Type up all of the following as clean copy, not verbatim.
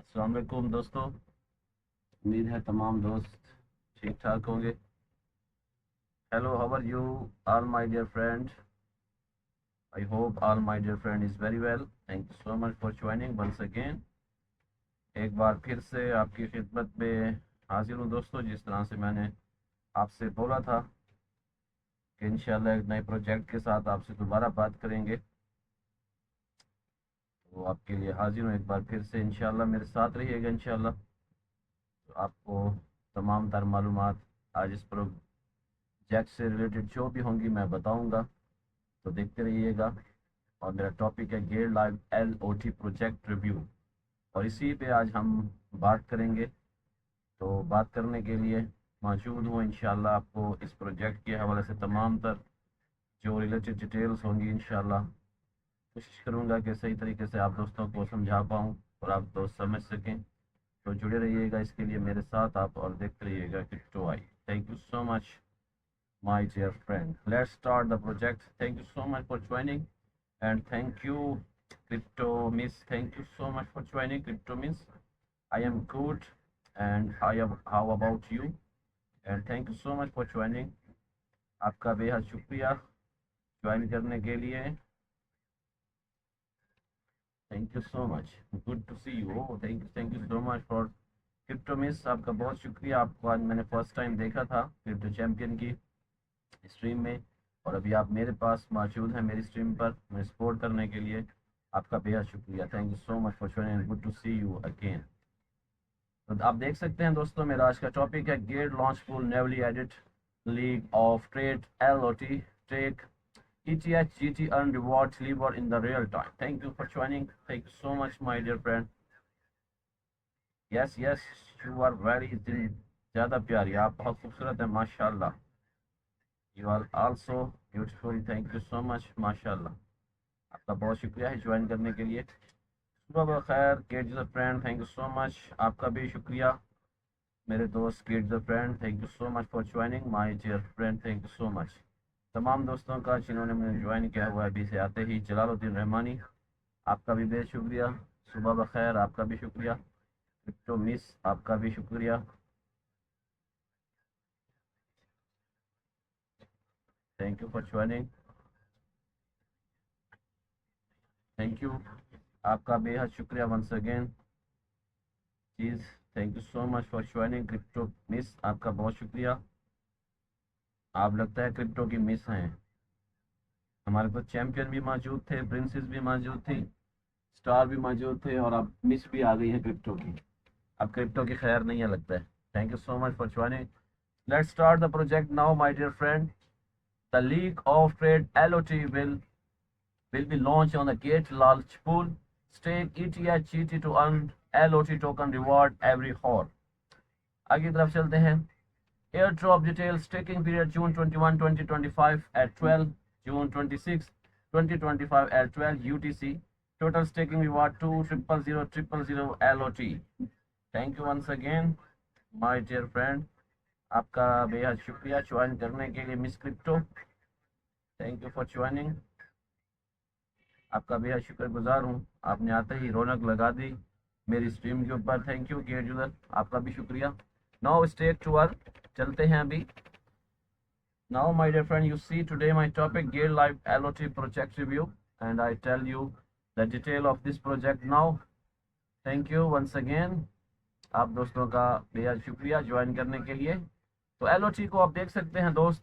अस्सलाम वालेकुम दोस्तों। उम्मीद है तमाम दोस्त ठीक ठाक होंगे। Hello, how are you all my dear friend? I hope all my dear friend is very well. Thank you so much for joining once again. एक बार फिर से आपकी खिदमत में हाजिर हूँ दोस्तों। जिस तरह से मैंने आपसे बोला था कि इंशाल्लाह एक नए प्रोजेक्ट के साथ आपसे दोबारा बात करेंगे, तो आपके लिए हाजिर हूँ एक बार फिर से। इंशाल्लाह मेरे साथ रहिएगा इंशाल्लाह, तो आपको तमाम तर मालूमात आज इस प्रोजेक्ट से रिलेटेड जो भी होंगी मैं बताऊंगा, तो देखते रहिएगा। और मेरा टॉपिक है Gate live LOT project review, और इसी पे आज हम बात करेंगे। तो बात करने के लिए मौजूद हूँ इंशाल्लाह। आपको इस प्रोजेक्ट के हवाले से तमाम तर जो रिलेटेड डिटेल्स होंगी इंशाल्लाह कोशिश करूँगा कि सही तरीके से आप दोस्तों को समझा पाऊँ और आप दोस्त समझ सकें। तो जुड़े रहिएगा इसके लिए मेरे साथ आप, और देखते रहिएगा crypto I. Thank you so much my dear friend. Let's start the project. Thank you so much for joining, and thank you, Crypto Miss. Thank you so much for joining, Crypto Miss. I am good, and I am. How about you? And thank you so much for joining. आपका बेहद शुक्रिया join करने के लिए। Thank you so much, good to see you. Thank you so much for crypto miss. आपका बहुत शुक्रिया। आपको आज मैंने फर्स्ट टाइम देखा था क्रिप्टो चैम्पियन की स्ट्रीम में, और अभी आप मेरे पास मौजूद हैं मेरी स्ट्रीम पर मुझे सपोर्ट करने के लिए। आपका बेहद शुक्रिया। Thank you so much for joining, good to see you again. तो आप देख सकते हैं दोस्तों, मेरा आज का टॉपिक है Gate launch pool newly added league of trade LOT take ETH GT earn reward delivered in the real time. Thank you for joining. Thank you so much my dear friend. yes you are very ज़्यादा प्यारी, आप बहुत खूबसूरत हैं माशाल्लाह। You are also beautiful, thank you so much माशाल्लाह। आपका बहुत शुक्रिया है ज्वाइन करने के लिए। सुबह बखैर Gate the friend, thank you so much. आपका भी शुक्रिया मेरे दोस्त Gate the friend, thank you so much for joining my dear friend, thank you so much. तमाम दोस्तों का जिन्होंने मुझे ज्वाइन किया हुआ है अभी से आते ही। जलालुद्दीन रहमानी, आपका भी बेहद शुक्रिया। सुबह बखैर, आपका भी शुक्रिया। क्रिप्टो मिस, आपका भी शुक्रिया, thank you for joining, thank you. आपका बेहद शुक्रिया once again please. Thank you so much for joining crypto miss, आपका बहुत शुक्रिया। आप लगता है क्रिप्टो की मिस हैं। हमारे पास चैंपियन भी मौजूद थे, प्रिंसेस भी मौजूद थी, स्टार भी मौजूद थे, और अब मिस भी आ गई है क्रिप्टो की। अब क्रिप्टो की खैर नहीं है लगता है। Thank you so much for joining. Let's start the project now my dear friend. The league of trade LOT will be launched on the Gate launch pool. Stake ETH to earn LOT token reward every hour. आगे की तरफ चलते हैं। Airdrop details staking period June 21, 2025 at 12, June 26, 2025 at 12 UTC. Total staking reward 2000000 LOT. Thank you once again, my dear friend. आपका बेहद शुक्रिया join करने के लिए miss crypto. Thank you for joining. आपका बेहद शुक्रगुजार हूँ, आपने आते ही रौनक लगा दी मेरी स्ट्रीम के ऊपर। थैंक यू गेट यूजर, आपका भी शुक्रिया। नाउ स्टेक टू वर्क, चलते हैं अभी। Now my dear friend, you see today my topic Gate live LOT project review, and I tell you the detail of this project now. Thank you once again. आप दोस्तों का बेहद शुक्रिया join करने के लिए। तो LOT को आप देख सकते हैं दोस्त,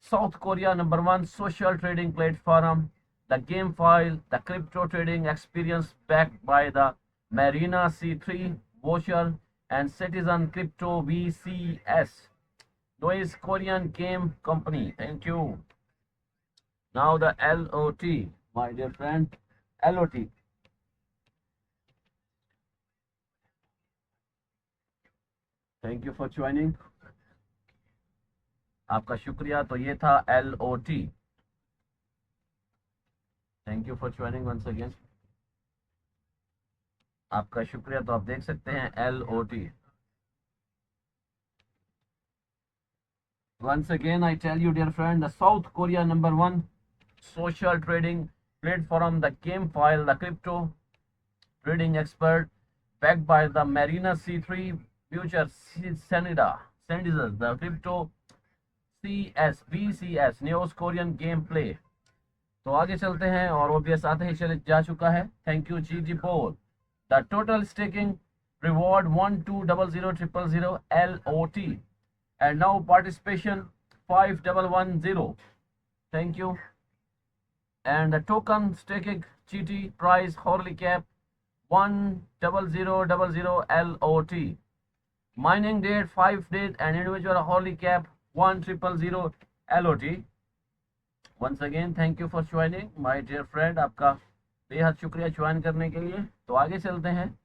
south Korea number 1 social trading platform, the game file, the crypto trading experience backed by the Marina C3 voucher and Citizen Crypto VCS. Noise Korean game company. Thank you. Now the LOT, my dear friend, LOT. Thank you for joining. आपका शुक्रिया। तो ये था LOT। Thank you for joining once again, आपका शुक्रिया। तो आप देख सकते हैं LOT। Once again, I tell you, dear friend, the South Korea number 1 social trading platform, the game file, the crypto trading expert backed by the Marina C3 Future Sandizers, the Crypto VCS Neos Korean Gameplay। तो आगे चलते हैं और OBS आते ही चले जा चुका है। Thank you G pool. The total staking reward 12000000 LOT and now participation 5110। thank you। and the token staking GT price hourly cap 10000 LOT, mining date 5 days and individual hourly cap 1000 LOT। once again thank you for joining my dear friend, आपका बेहद शुक्रिया join करने के लिए। तो आगे चलते हैं।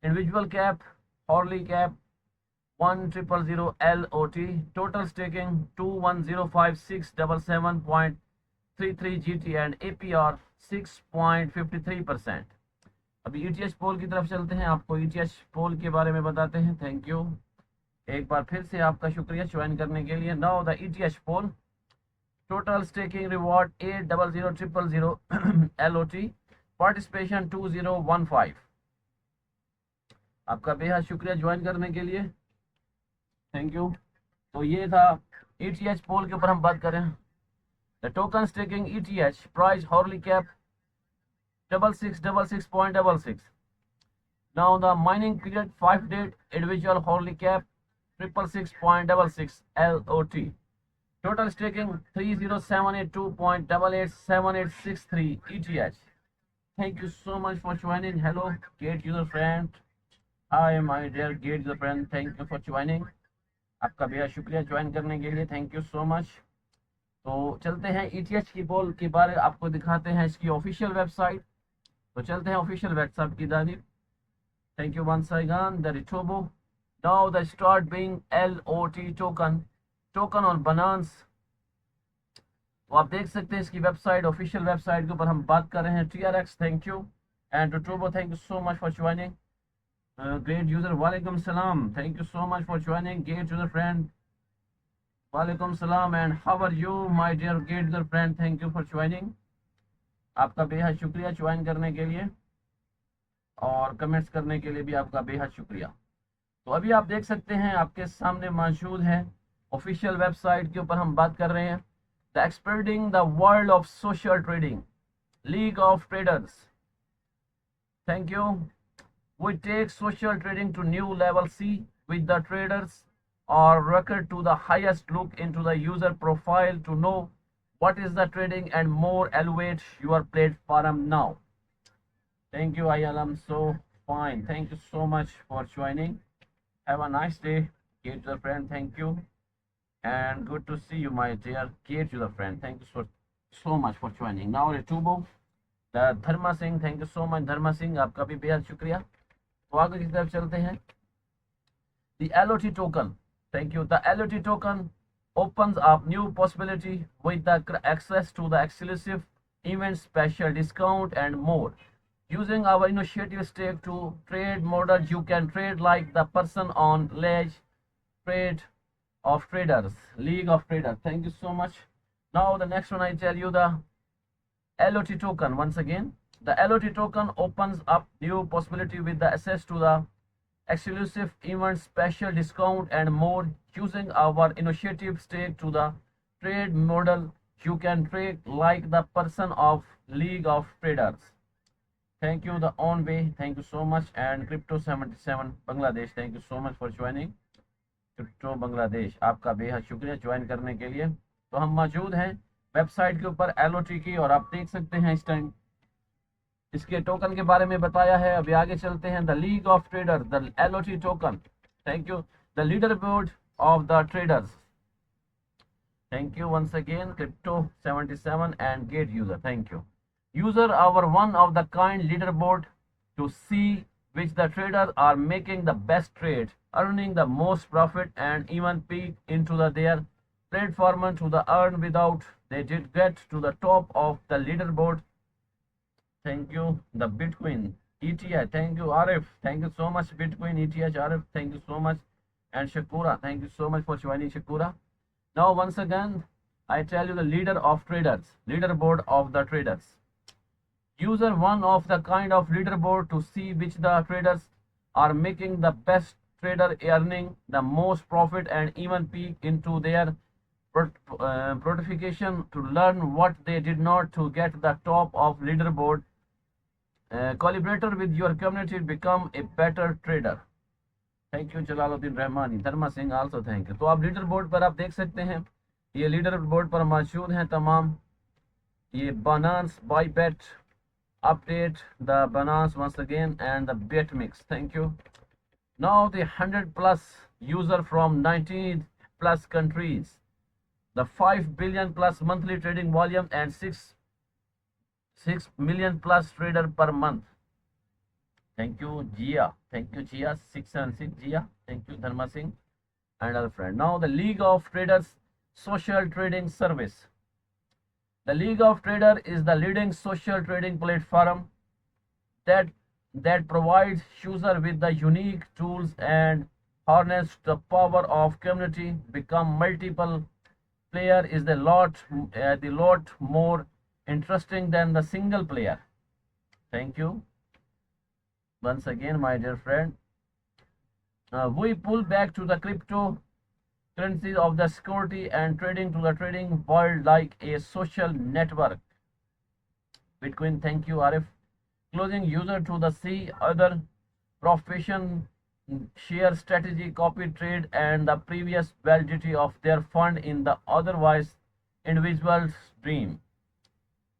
Individual cap hourly cap 1000 LOT, total staking 2105677.33 GT and APR 6.53%। अभी ETH पोल की तरफ चलते हैं, आपको ETH पोल के बारे में बताते हैं। थैंक यू एक बार फिर से आपका शुक्रिया ज्वाइन करने के लिए। Now the ETH pool total staking reward 800000 LOT, participation 2015। आपका बेहद शुक्रिया ज्वाइन करने के लिए, थैंक यू। तो ये था ETH पोल के ऊपर हम बात करें। The token staking ETH price hourly cap 6666.66। now the mining period 5 days, individual hourly cap 666.66 LOT, total staking 3078.887863 ETH। thank you so much for joining। hello gate user friend, hi my dear gate user friend, thank you for joining। आपका बेहद शुक्रिया join करने के लिए, thank you so much. तो चलते हैं ETH की पोल के बारे आपको दिखाते हैं इसकी ऑफिशियल वेबसाइट। तो चलते हैं ऑफिशियल वेबसाइट की जानिब। Thank you once again. The रिटोबो now the start being LOT token on Binance. तो आप देख सकते हैं इसकी वेबसाइट, ऑफिशियल वेबसाइट के ऊपर हम बात कर रहे हैं। TRX थैंक यू एंड रिटोबो thank you so much for joining. great user walaikum salam, thank you so much for joining great user friend, walaikum salam and how are you my dear great user friend, thank you for joining। आपका बेहद शुक्रिया join करने के लिए और comments करने के लिए भी आपका बेहद शुक्रिया। तो अभी आप देख सकते हैं आपके सामने मौजूद है ऑफिशियल वेबसाइट के ऊपर हम बात कर रहे हैं। The expanding the world of social trading league of traders, thank you. We take social trading to new level C with the traders or record to the highest look into the user profile to know what is the trading and more elevate your platform now। thank you, I am so fine, thank you so much for joining। have a nice day Kate user friend, thank you and good to see you my dear Kate user friend, thank you so much for joining। now Retubo the Dharma Singh, thank you so much Dharma Singh, आपका भी बेहद शुक्रिया। तो आगे की तरफ चलते हैं। The LOT token, thank you। The LOT token opens up new possibility with the access to the exclusive event, special discount and more। using our initiative stake to trade model, you can trade like the person on ledge trade of traders, league of traders, thank you so much। now the next one I tell you the LOT token once again। The LOT token opens up new possibility with the access to the exclusive event, special discount and more। using our initiative stake to the trade model, you can trade like the person of league of traders, thank you। the on way, thank you so much and crypto 77 Bangladesh, thank you so much for joining crypto Bangladesh, आपका बेहद शुक्रिया join करने के लिए। तो हम मौजूद हैं वेबसाइट के ऊपर LOT की और आप देख सकते हैं इस टाइम इसके टोकन के बारे में बताया है। अभी आगे चलते हैं। The league of traders, the LOT token, thank you. The leader board of the traders, thank you once again crypto 77 and Gate user, thank you. User our one of the kind leaderboard to see which the traders are making the best trade, earning the most profit and even peek into their platform to the earn without they did get to the top of the leaderboard, thank you। the Bitcoin ETH, thank you Arif, thank you so much Bitcoin ETH Arif, thank you so much and Shakura, thank you so much for joining Shakura। now once again I tell you the leader of traders, leaderboard of the traders, user one of the kind of leaderboard to see which the traders are making the best trader earning the most profit and even peek into their fortification to learn what they did not to get the top of leaderboard. Collaborator with your community become a better trader. Thank you Jalaluddin Rahmani, Dharma Singh also thank you. तो आप leader board पर आप देख सकते हैं, ये leader board पर मौजूद हैं तमाम ये Binance Bybit update the Binance once again and the BitMix. Thank you. Now the 100 plus user from 19 plus countries, the 5 billion plus monthly trading volume and 6 million plus trader per month. Thank you Jia. Thank you Jia 676 Jia. Thank you Dharma Singh and other friend. Now the League of Traders social trading service. The League of Traders is the leading social trading platform that provides users with the unique tools and harness the power of community. Become multiple player is the lot more interesting than the single player. Thank you once again, my dear friend. We pull back to the cryptocurrencies of the security and trading to the trading world like a social network. Bitcoin, thank you Arif. Closing user to the see other profession share strategy, copy trade and the previous validity of their fund in the otherwise individual's dream.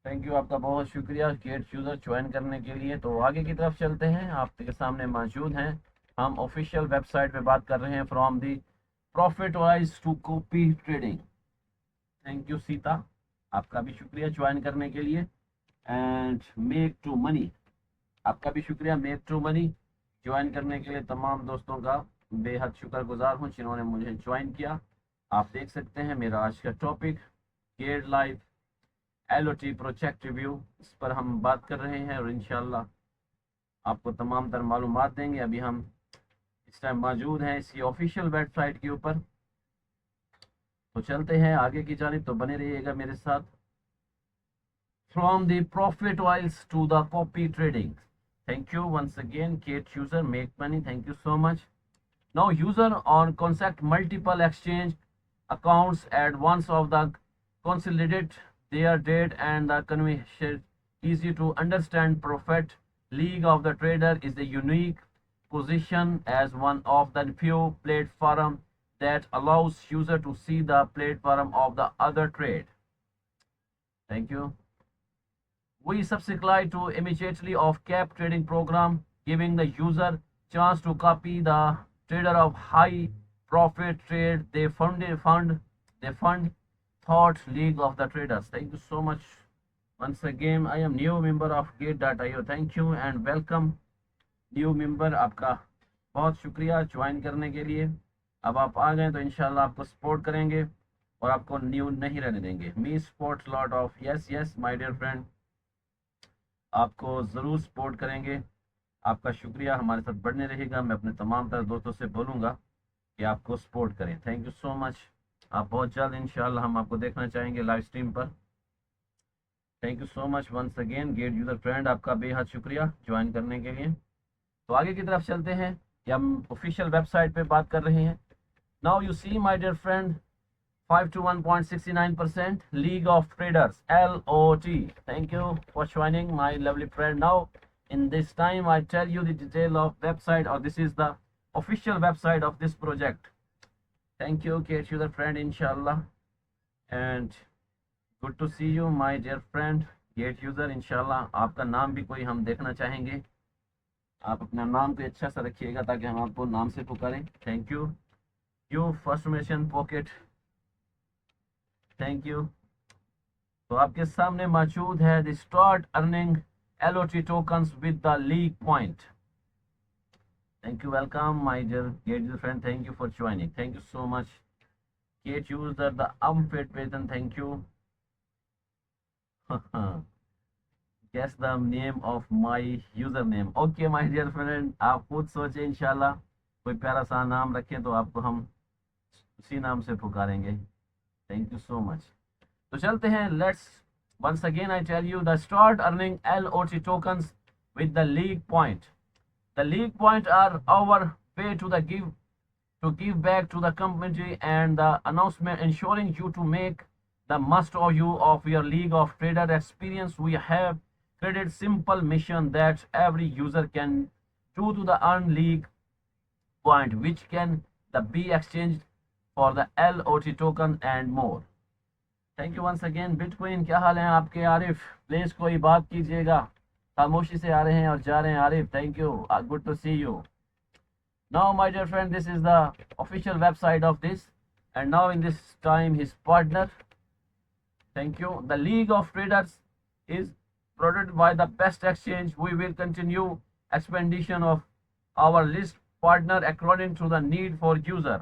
Thank you, आपका बहुत शुक्रिया gate user join करने के लिए। तो आगे की तरफ चलते हैं, आपके सामने मौजूद हैं, हम ऑफिशियल वेबसाइट पे बात कर रहे हैं from the profit wise to copy trading. Thank you Sita, आपका भी शुक्रिया ज्वाइन करने के लिए। एंड मेक टू मनी, आपका भी शुक्रिया मेक टू मनी ज्वाइन करने के लिए। तमाम दोस्तों का बेहद शुक्रगुजार हूँ जिन्होंने मुझे ज्वाइन किया। आप देख सकते हैं मेरा आज का topic Gate live LOT project review, इस पर हम बात कर रहे हैं और इंशाल्लाह आपको तमाम तर मालूमात देंगे। अभी हम इस टाइम मौजूद हैं इसकी ऑफिशियल वेबसाइट के ऊपर। तो चलते हैं आगे की जानिब, तो बने रहिएगा मेरे साथ। From the profit wiles to the copy trading. Thank you once again Gate user make money, thank you so much. Now user on concept multiple exchange accounts at once of the consolidate their date and the conversion easy to understand. Profit League of the Trader is a unique position as one of the few platforms that allows user to see the platform of the other trade. Thank you. We subscribe to immediately of cap trading program, giving the user chance to copy the trader of high profit trade they fund thought League of the Traders. Thank you so much once again. I am new member of Gate.io. Thank you and welcome new member, आपका बहुत शुक्रिया join करने के लिए। अब आप आ गए तो इंशाल्लाह आपको सपोर्ट करेंगे और आपको न्यू नहीं रहने देंगे। Me support lot of yes my dear friend, आपको ज़रूर सपोर्ट करेंगे। आपका शुक्रिया हमारे साथ बढ़ने रहेगा। मैं अपने तमाम तरह दोस्तों से बोलूँगा कि आपको सपोर्ट करें। Thank you so much. आप बहुत जल्द इंशाल्लाह हम आपको देखना चाहेंगे लाइव स्ट्रीम पर। Thank you so much once again Gate user friend, आपका बेहद शुक्रिया ज्वाइन करने के लिए। तो आगे की तरफ चलते हैं कि हम ऑफिशियल वेबसाइट पे बात कर रहे हैं। Now you see my dear friend 5 to 1.69% League of Traders LOT. Thank you for joining my lovely friend. Now in this time I tell you the detail of website, or this is the official website of this project. Thank you get you the friend inshallah, and good to see you my dear friend gate user. इंशाल्लाह आपका नाम भी कोई हम देखना चाहेंगे। आप अपना नाम को अच्छा सा रखिएगा ताकि हम आपको नाम से पुकारें। Thank you you formation pocket, thank you. तो आपके सामने मौजूद है the start earning LOT tokens with the league point. Thank you, welcome my dear Gate user friend. Thank you for joining. Thank you so much. Gate user, the unfit person. Thank you. Guess the name of my username. Okay, my dear friend. आप खुद सोचे इंशाल्लाह कोई प्यारा सा नाम रखें तो आपको हम उसी नाम से पुकारेंगे। Thank you so much. तो चलते हैं। Let's once again I tell you the start earning LOT tokens with the league point. The league points are our way to give back to the community, and the announcement ensuring you to make the most of you of your League of Trader experience. We have created simple mission that every user can do to the earn league point, which can be exchanged for the LOT token and more. Thank you once again. Bitcoin, क्या हाल है आपके Arif? Please कोई बात कीजिएगा, खामोशी से आ रहे हैं और जा रहे हैं। Arif, thank you, good to see you. Now my dear friend, this is the official website of this, and now in this time his partner, thank you. The League of Traders is produced by the best exchange. We will continue expansion of our list partner according to the need for user.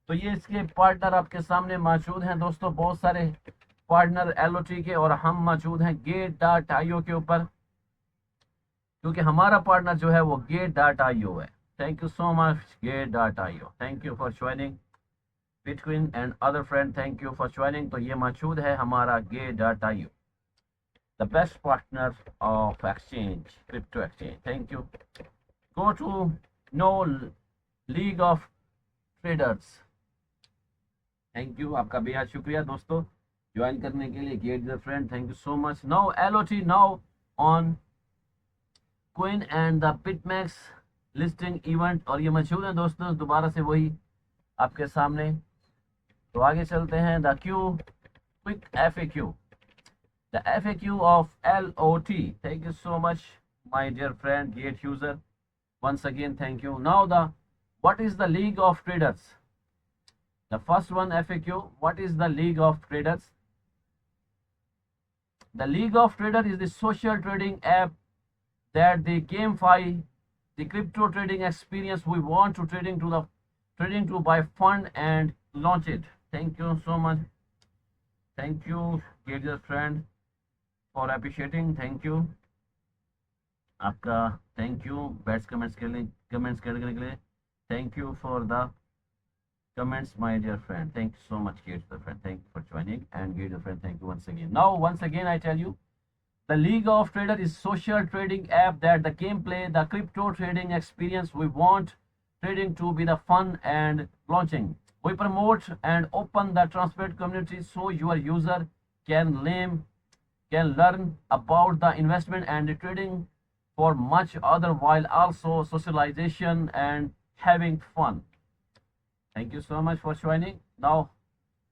तो ये इसके partner आपके सामने मौजूद हैं दोस्तों, बहुत सारे पार्टनर एलओटी के, और हम मौजूद हैं Gate.io के ऊपर, क्योंकि हमारा पार्टनर जो है वो Gate.io है। Thank you so much Gate.io, thank you for joining bitcoin and other friend, thank you for joining. तो ये मौजूद है हमारा Gate.io, the best partner of exchange, crypto exchange. Thank you. Go to no league of traders. Thank you, आपका बेहद शुक्रिया दोस्तों join करने के लिए। Gate the friend, thank you so much. Now LOT now on Quinn and the BitMax listing event, और ये मशहूर है दोस्तों, दोबारा से वही आपके सामने। तो आगे चलते हैं। The Q quick FAQ, the FAQ of LOT। Thank you so much my dear friend Gate user, once again thank you. Now the what is the League of Traders? The first one FAQ, what is the League of Traders? The League of Traders is the social trading app that they gamify the crypto trading experience. We want to trading to buy fund and launch it. Thank you so much. Thank you, dear friend, for appreciating. Thank you. आपका thank you best comments करने के लिए। Thank you for the comments, my dear friend. Thank you so much, Gates the friend. Thank you for joining, and Gates the friend, thank you once again. Now once again I tell you, the League of Trader is social trading app that the gameplay, the crypto trading experience. We want trading to be the fun and launching. We promote and open the transparent community so your user can learn about the investment and the trading for much other, while also socialization and having fun. Thank you so much for joining. Now,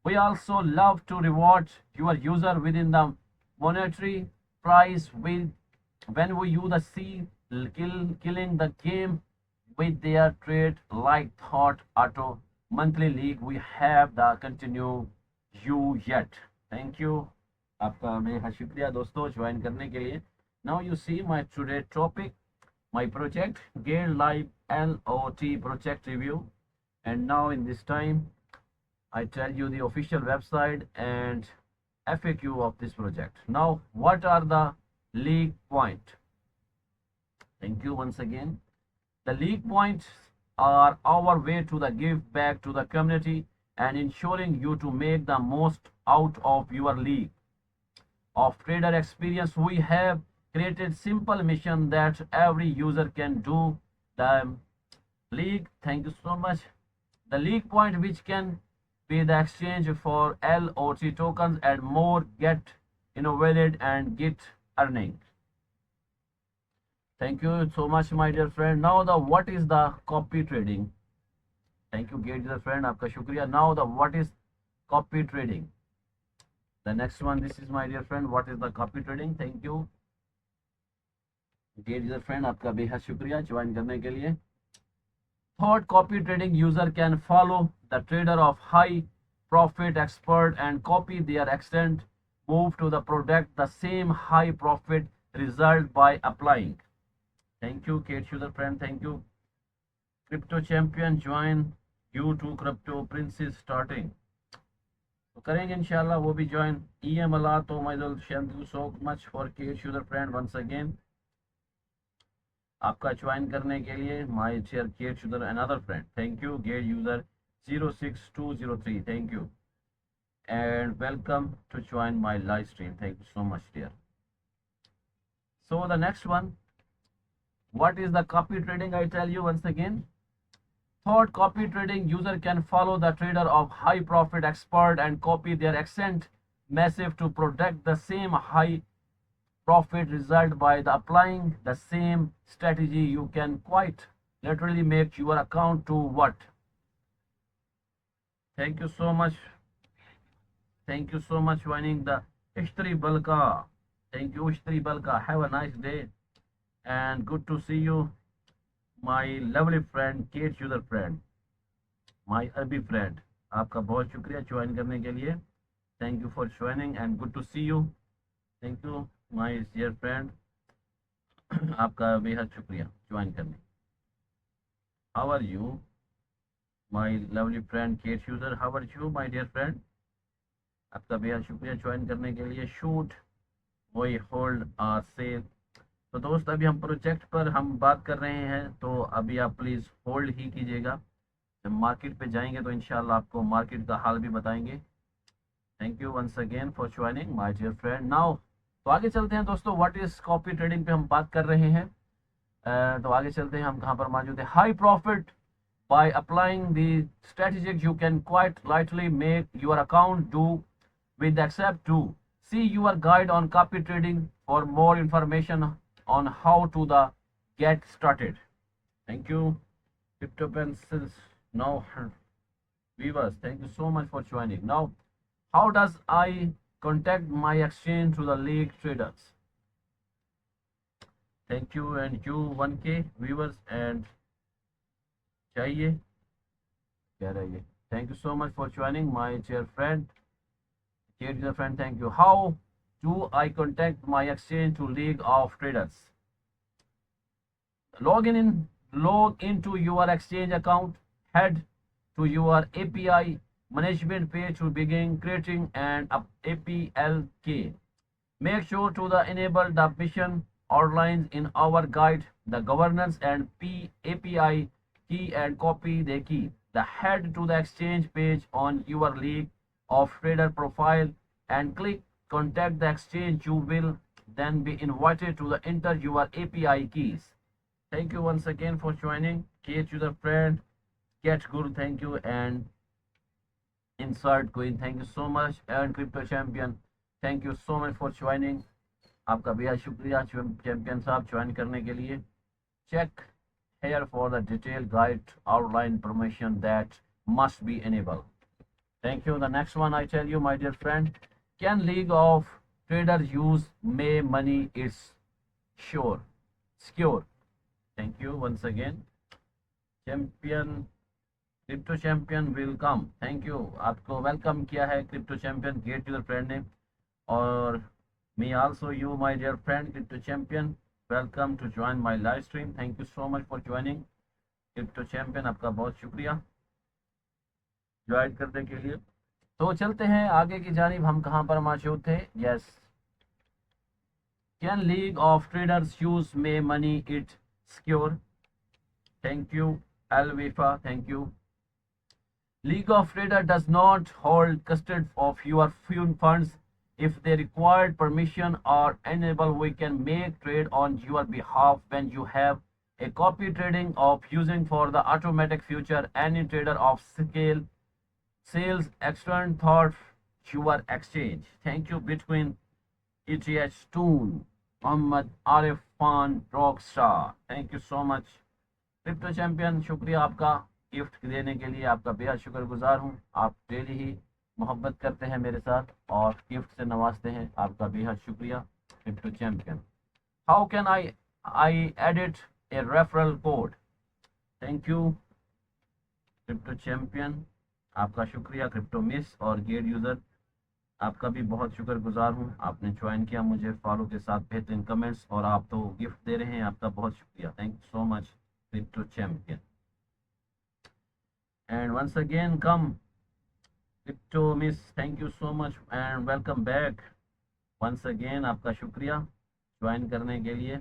we also love to reward your user within the monetary prize when we use the killing the game with their trade like Thought Auto monthly league. We have the continue you yet. Thank you. आपका बेहद शुक्रिया दोस्तों join करने के लिए। Now you see my today topic, my project Gate Live LOT project review. And now in this time I tell you the official website and FAQ of this project. Now what are the league points? Thank you once again. The league points are our way to the give back to the community and ensuring you to make the most out of your league of trader experience. We have created simple mission that every user can do the league. Thank you so much. The league point, which can be the exchange for LOT tokens and more, get innovated and get earning. Thank you so much my dear friend. Now the what is the copy trading? Thank you get dear friend, आपका शुक्रिया। Now the what is copy trading? The next one, this is my dear friend, what is the copy trading? Thank you get dear friend, आपका बेहद शुक्रिया join करने के लिए। Thought copy trading user can follow the trader of high profit expert and copy their extent move to the product the same high profit result by applying. Thank you Kate user friend, thank you crypto champion, join you to crypto princess starting. तो करेंगे इंशाल्लाह वो भी join. EM Allah तो myself, thank you so much for Kate user friend once again, आपका ज्वाइन करने के लिए। My dear Gate user another friend, thank you Gate user 06203, thank you and welcome to join my live stream. Thank you so much dear. So the next one, What is the copy trading? I tell you once again. Thought copy trading, user can follow the trader of high profit expert and copy their accent massive to protect the same high profit result by the applying the same strategy. You can quite literally make your account to what? Thank you so much. Thank you so much joining the Ishtri Balka. Thank you Ishtri Balka. Have a nice day and good to see you, my lovely friend, Kate user friend, my Arabi friend. आपका बहुत शुक्रिया join करने के लिए. Thank you for joining and good to see you. Thank you my dear friend. आपका बेहद शुक्रिया join करने. How are you, my lovely friend Kate user? How are you, my dear friend? आपका बेहद शुक्रिया ज्वाइन करने के लिए. शूट वही होल्ड आर सेल. तो दोस्त अभी हम प्रोजेक्ट पर हम बात कर रहे हैं, तो अभी आप प्लीज़ होल्ड ही कीजिएगा. जब मार्केट पे जाएंगे तो इंशाल्लाह आपको मार्केट का हाल भी बताएंगे. Thank you once again for joining my dear friend. Now तो आगे चलते हैं दोस्तों. व्हाट इज कॉपी ट्रेडिंग पे हम बात कर रहे हैं. तो आगे चलते हैं. हम कहाँ पर मौजूद है? High profit by applying the strategies you can quite lightly make your account do with except to see your guide on copy trading for more information on how to the get started. Thank you crypto pencils. Now viewers, thank you so much for joining. Now how does I contact my exchange to the league traders? Thank you and you 1k viewers and चाहिए क्या रहिए. Thank you so much for joining my dear friend, dear friend. Thank you. How do I contact my exchange to League of Traders? Log into your exchange account. Head to your API management page to begin creating an APLK. Make sure to enable the mission outlines in our guide, the governance and API key and copy the key. Head to the exchange page on your League of Trader profile and click contact the exchange. You will then be invited to enter your API keys. Thank you once again for joining. Kate user friend, Get Guru, thank you, and Insert Queen, thank you so much, and Crypto Champion, thank you so much for joining. आपका बेहद शुक्रिया champion साहब join करने के लिए. Check here for the detailed guide outline permission that must be enabled. Thank you. The next one I tell you, my dear friend, can League of Traders use May money? It's sure, secure. Thank you once again. Champion, Crypto Champion will come. Thank you. आपको welcome किया है Crypto Champion Gate user friend ने, और me also you my dear friend Crypto Champion. Welcome to join my live stream. Thank you so much for joining. Crypto Champion, आपका बहुत शुक्रिया join करने के लिए. तो चलते हैं आगे की जानिब. हम कहाँ पर मौजूद थे? Yes. Can League of Traders use May money? It secure. Thank you Alvifa. Thank you. League of Traders does not hold custody of your funds. If they required permission or enable, we can make trade on your behalf when you have a copy trading of using for the automatic future. Any trader of scale sales external thought your exchange. Thank you Bitcoin ETH Toon Muhammad Arif Khan Rockstar. Thank you so much Crypto Champion. शुक्रिया आपका gift देने के लिए. आपका बेहद शुक्रगुजार हूँ. आप डेली ही मोहब्बत करते हैं मेरे साथ और गिफ्ट से नवाजते हैं. आपका बेहद शुक्रिया crypto champion. How can I edit A referral code? Thank you crypto champion. आपका शुक्रिया क्रिप्टो मिस और गेट यूज़र, आपका भी बहुत शुक्रगुजार हूँ. आपने ज्वाइन किया मुझे फॉलो के साथ, बेहतरीन कमेंट्स, और आप तो गिफ्ट दे रहे हैं. आपका बहुत शुक्रिया. Thank you so much crypto champion. And once again come Crypto Miss, thank you so much and welcome back once again. आपका शुक्रिया ज्वाइन करने के लिए.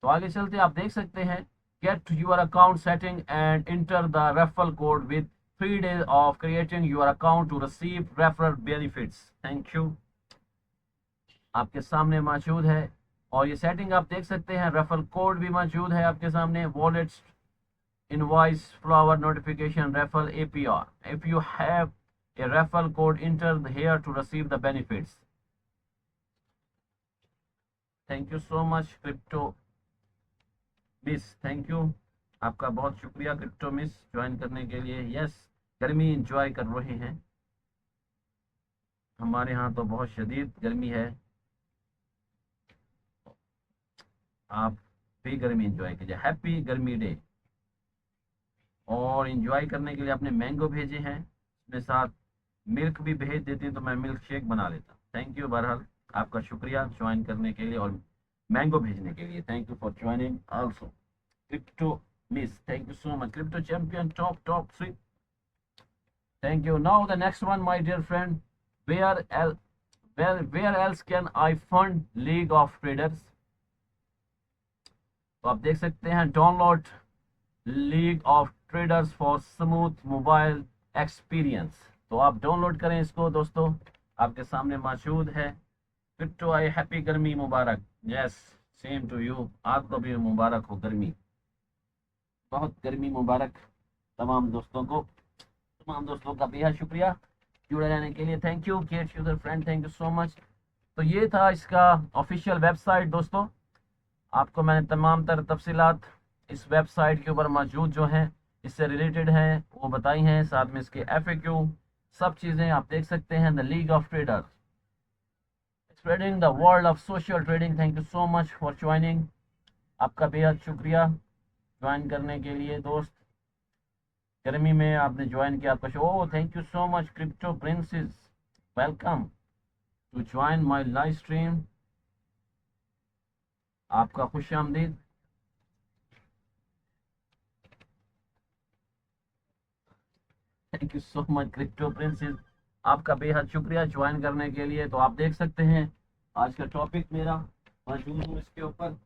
तो आगे चलते आप देख सकते हैं. Get your account setting and enter the referral code with 3 days of creating your account to receive referral benefits. Thank you. आपके सामने मौजूद है और ये सेटिंग आप देख सकते हैं, रेफरल कोड भी मौजूद है आपके सामने, wallets, invoice, flower, notification, referral, APR. If you have a referral code, enter here to receive the benefits. Thank you so much crypto miss, thank you, आपका बहुत शुक्रिया क्रिप्टो मिस ज्वाइन करने के लिए। यस, गर्मी इंजॉय कर रहे हैं, हमारे यहाँ तो बहुत शदीद गर्मी है, आप भी गर्मी इंजॉय कीजिए। हैप्पी गर्मी डे। और इंजॉय करने के लिए आपने मैंगो भेजे हैं, इसमें साथ मिल्क भी भेज देती हैं तो मैं मिल्क शेक बना लेता। थैंक यू, बहरहाल आपका शुक्रिया ज्वाइन करने के लिए और मैंगो भेजने के लिए। Thank you for joining also crypto miss, thank you so much. Crypto champion top 3, thank you. Now the next one, my dear friend, where el where else can I fund League of Traders? तो आप देख सकते हैं, download league of traders for smooth mobile experience. तो आप download करें इसको दोस्तों, आपके सामने मौजूद है। क्रिप्टो आई हैप्पी गर्मी मुबारक। यस, सेम टू यू, आपको भी मुबारक हो गर्मी, बहुत गर्मी मुबारक तमाम दोस्तों को, तमाम दोस्तों का बेहद शुक्रिया जुड़े रहने के लिए। Thank you Gate user friend, thank you so much. तो ये था इसका ऑफिशियल वेबसाइट दोस्तों, आपको मैंने तमाम तर तफसीलात इस वेबसाइट के ऊपर मौजूद जो हैं इससे रिलेटेड हैं वो बताई हैं, साथ में इसके FAQ सब चीज़ें आप देख सकते हैं। The league of trader spreading the world of social trading, thank you so much for joining, आपका बेहद शुक्रिया ज्वाइन करने के लिए दोस्त। गर्मी में आपने ज्वाइन किया, आपका शो, thank you so much crypto princess, welcome to join my live stream, आपका खुश आमदीद। Thank you so much crypto princess, आपका बेहद शुक्रिया ज्वाइन करने के लिए। तो आप देख सकते हैं आज का टॉपिक मेरा मौजूद हूँ इसके ऊपर।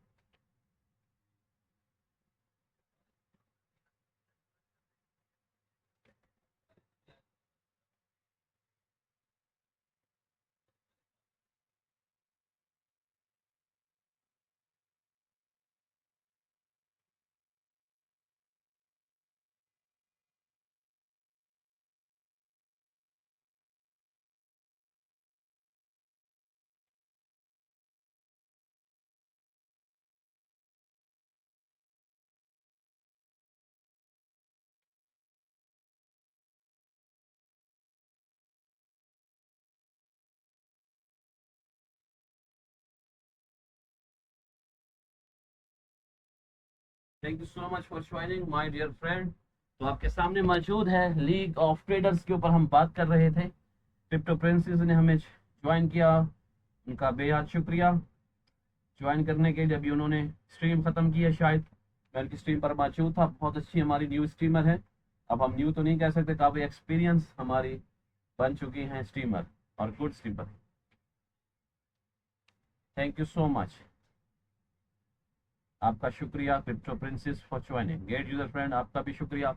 Thank you so much for joining my dear friend. तो आपके सामने मौजूद है लीग ऑफ ट्रेडर्स के ऊपर हम बात कर रहे थे। क्रिप्टो प्रिंसेस ने हमें ज्वाइन किया, उनका बेहद शुक्रिया ज्वाइन करने के लिए। अभी उन्होंने स्ट्रीम ख़त्म की है, शायद मैं उनकी स्ट्रीम पर मौजूद था। बहुत अच्छी हमारी न्यू स्ट्रीमर है, अब हम न्यू तो नहीं कह सकते, काफ़ी एक्सपीरियंस हमारी बन चुकी हैं स्ट्रीमर और good streamer. Thank you so much, आपका शुक्रिया crypto princess for joining. Gate user friend आपका भी शुक्रिया,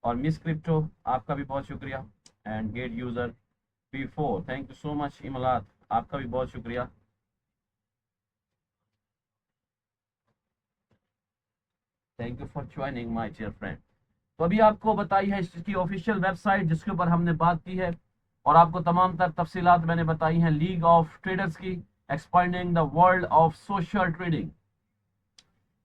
और मिस क्रिप्टो आपका भी बहुत शुक्रिया। And Gate user P4, thank you so much इमलात, आपका भी बहुत शुक्रिया। Thank you for joining my dear friend. तो अभी आपको बताई है इसकी ऑफिशियल वेबसाइट जिसके ऊपर हमने बात की है, और आपको तमाम तर तफसीलात मैंने बताई हैं लीग ऑफ ट्रेडर्स की, expanding the world of social trading.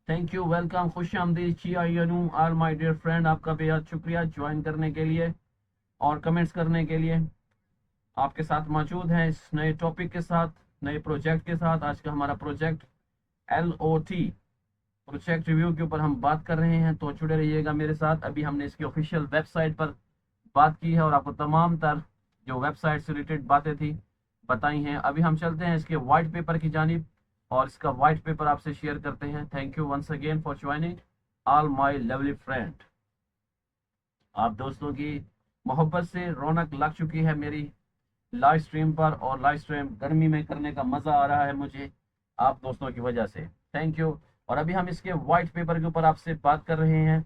Thank you, welcome, खुश आमदीद चियानू आल माय डियर फ्रेंड, आपका बेहद शुक्रिया ज्वाइन करने के लिए और कमेंट्स करने के लिए। आपके साथ मौजूद हैं इस नए टॉपिक के साथ, नए प्रोजेक्ट के साथ। आज का हमारा प्रोजेक्ट LOT प्रोजेक्ट रिव्यू के ऊपर हम बात कर रहे हैं, तो जुड़े रहिएगा मेरे साथ। अभी हमने इसकी ऑफिशियल वेबसाइट पर बात की है और आपको तमाम तर जो वेबसाइट से रिलेटेड बातें थी बताई हैं। अभी हम चलते हैं इसके वाइट पेपर की जानिब और इसका वाइट पेपर आपसे शेयर करते हैं। Thank you once again for joining all my lovely friend. आप दोस्तों की मोहब्बत से रौनक लग चुकी है मेरी लाइव स्ट्रीम पर, और लाइव स्ट्रीम गर्मी में करने का मज़ा आ रहा है मुझे आप दोस्तों की वजह से। Thank you. और अभी हम इसके वाइट पेपर के ऊपर आपसे बात कर रहे हैं,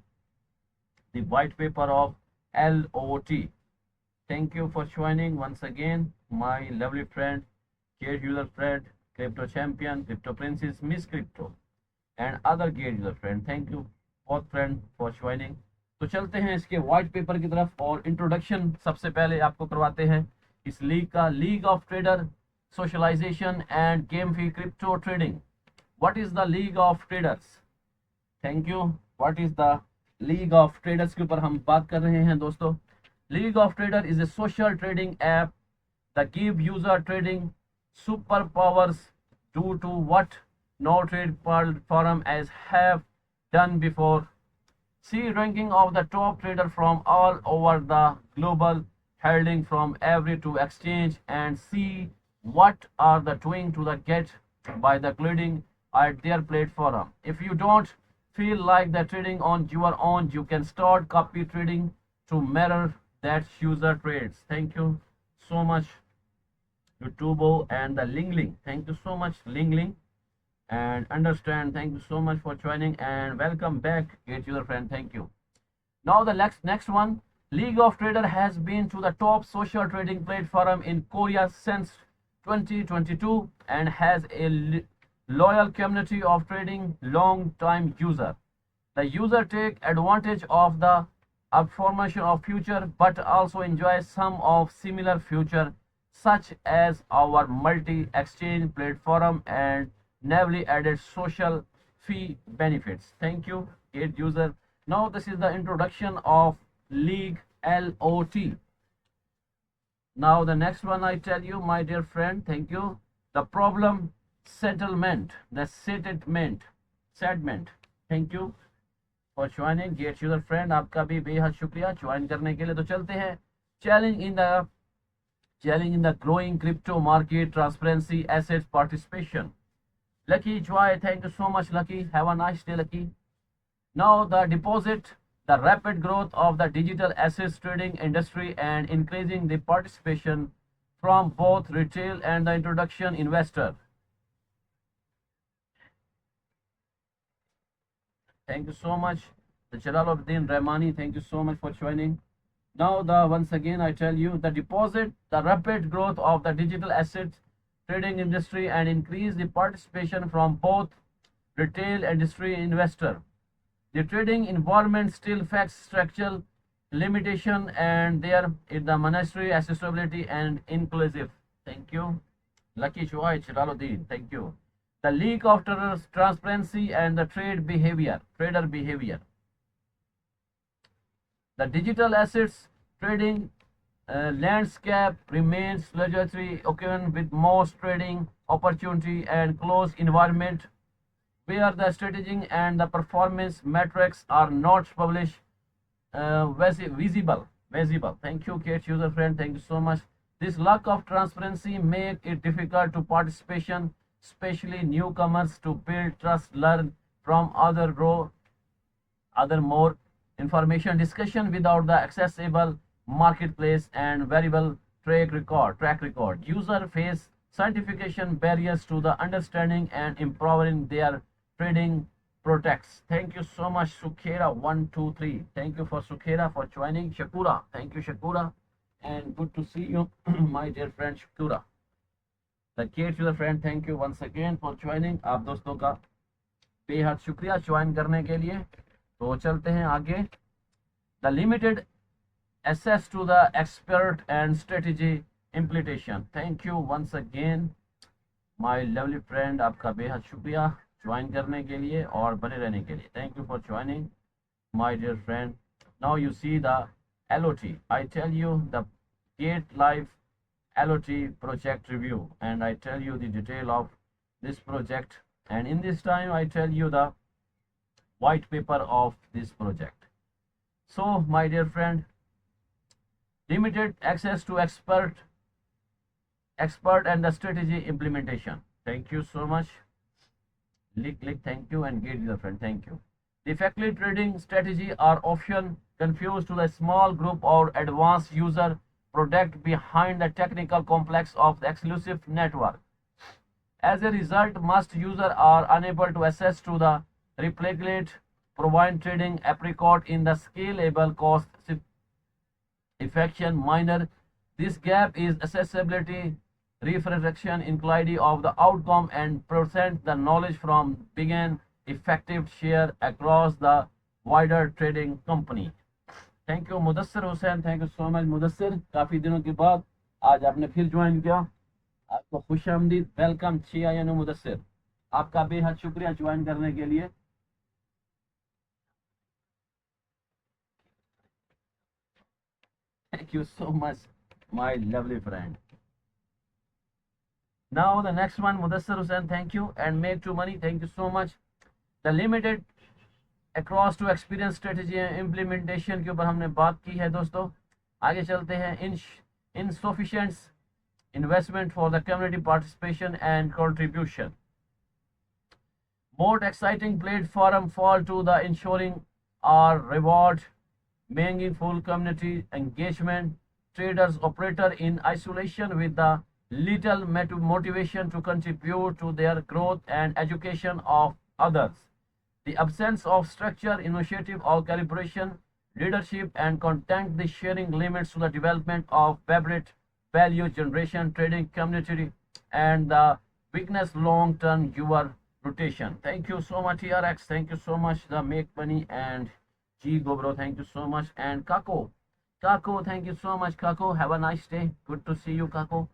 the white paper of LOT। Thank you for joining once again my lovely friend, Gate user friend, Crypto Champion, Crypto Princess, Miss Crypto, and other great user friend. Thank you both friend for joining. तो चलते हैं इसके white paper की तरफ और introduction सबसे पहले आपको करवाते हैं इस लीग का, league of trader socialization and GameFi crypto trading. What is the league of traders? Thank you. What is the league of traders के ऊपर हम बात कर रहे हैं दोस्तों. League of trader is a social trading app that give user trading superpowers due to what no trade forum as have done before. See ranking of the top trader from all over the global, holding from every to exchange, and see what are the doing to the get by the trading at their platform. If you don't feel like the trading on your own, you can start copy trading to mirror that user trades. Thank you so much to Tubo and the Lingling. Thank you so much, Lingling. And understand, thank you so much for joining and welcome back, great user friend. Thank you. Now the next one, League of Trader has been to the top social trading platform in Korea since 2022 and has a loyal community of trading long time user. The user take advantage of the formation of future but also enjoy some of similar future such as our multi-exchange platform and newly added social fee benefits. Thank you, great user. Now this is the introduction of League LOT. Now the next one I tell you, my dear friend, thank you. The problem settlement, the settlement. Thank you for joining, great user friend. आपका भी बेहद शुक्रिया join करने के लिए. तो चलते हैं challenge in the growing crypto market, transparency, assets participation. Lucky Joy, thank you so much, Lucky. Have a nice day, Lucky. Now the deposit, the rapid growth of the digital assets trading industry and increasing the participation from both retail and the introduction investor. Thank you so much, the Jalaluddin Rahmani. Thank you so much for joining. Now once again I tell you, the deposit, the rapid growth of the digital asset trading industry and increase the participation from both retail industry investor. The trading environment still facts structural limitation and there is the monetary accessibility and inclusive. Thank you. Lucky Joy Jalaluddin, thank you. The League of Transparency and the trader behavior. The digital assets trading landscape remains largely open with most trading opportunity and closed environment where the strategy and the performance metrics are not published visible. Thank you, Kate user friend. Thank you so much. This lack of transparency make it difficult to participation, especially newcomers, to build trust, learn from other more information discussion without the accessible marketplace and variable track record. User face certification barriers to the understanding and improving their trading protects. Thank you so much, Sukhera123. Thank you for Sukhera for joining. Shakura, thank you, Shakura, and good to see you, my dear friend Shakura. The Kate user friend, thank you once again for joining. आप दोस्तों का बेहद शुक्रिया join करने के लिए. तो चलते हैं आगे. The limited access to the expert and strategy implementation. Thank you once again, my lovely friend. आपका बेहद शुक्रिया ज्वाइन करने के लिए और बने रहने के लिए. Thank you for joining, my dear friend. Now you see the LOT. I tell you the Gate Live LOT project review and I tell you the detail of this project, and in this time I tell you the white paper of this project. So my dear friend, limited access to expert and the strategy implementation. Thank you so much. Click, thank you, and get your friend. Thank you. The effective trading strategy are often confused to the small group or advanced user product behind the technical complex of the exclusive network. As a result, most users are unable to access to the replicate provide trading apricot in the scalable cost effective manner. This gap is accessibility reflection, inquiry of the outcome, and present the knowledge from begin effective share across the wider trading company. Thank you Mudassir Hussain, thank you so much Mudassir, काफ़ी दिनों के बाद आज आपने फिर join किया, आपको खुश आमदीद, वेलकम छी आयन मुदस्सिर, आपका बेहद शुक्रिया ज्वाइन करने के लिए। Thank you so much my lovely friend. Now the next one, Mudassir Hussain, thank you, and Make to Money, thank you so much. The limited across to experience strategy implementation के ऊपर हमने बात की है दोस्तों। आगे चलते हैं। Insufficient investment for the community participation and contribution. More exciting platform fall to the ensuring our reward meaningful community engagement. Traders operator in isolation with the little motivation to contribute to their growth and education of others. The absence of structure, initiative or calibration, leadership and content the sharing limits to the development of vibrant value generation trading community and the weakness long-term your rotation. Thank you so much TRX, thank you so much the Make Money and G Gobro, thank you so much, and Kako, thank you so much Kako, have a nice day, good to see you Kako.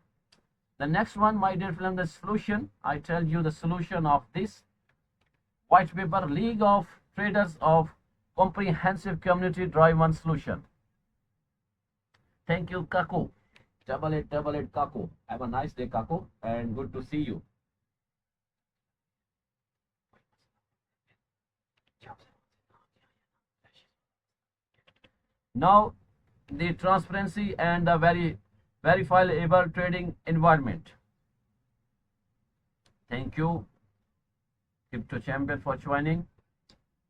The next one, my dear friend, the solution. I tell you the solution of this white paper, League of Traders of Comprehensive Community Drive-One Solution. Thank you, Kaku. Double it, Kaku. Have a nice day, Kaku, and good to see you. Now, the transparency and the verifiable trading environment. Thank you, Crypto Champion, for joining.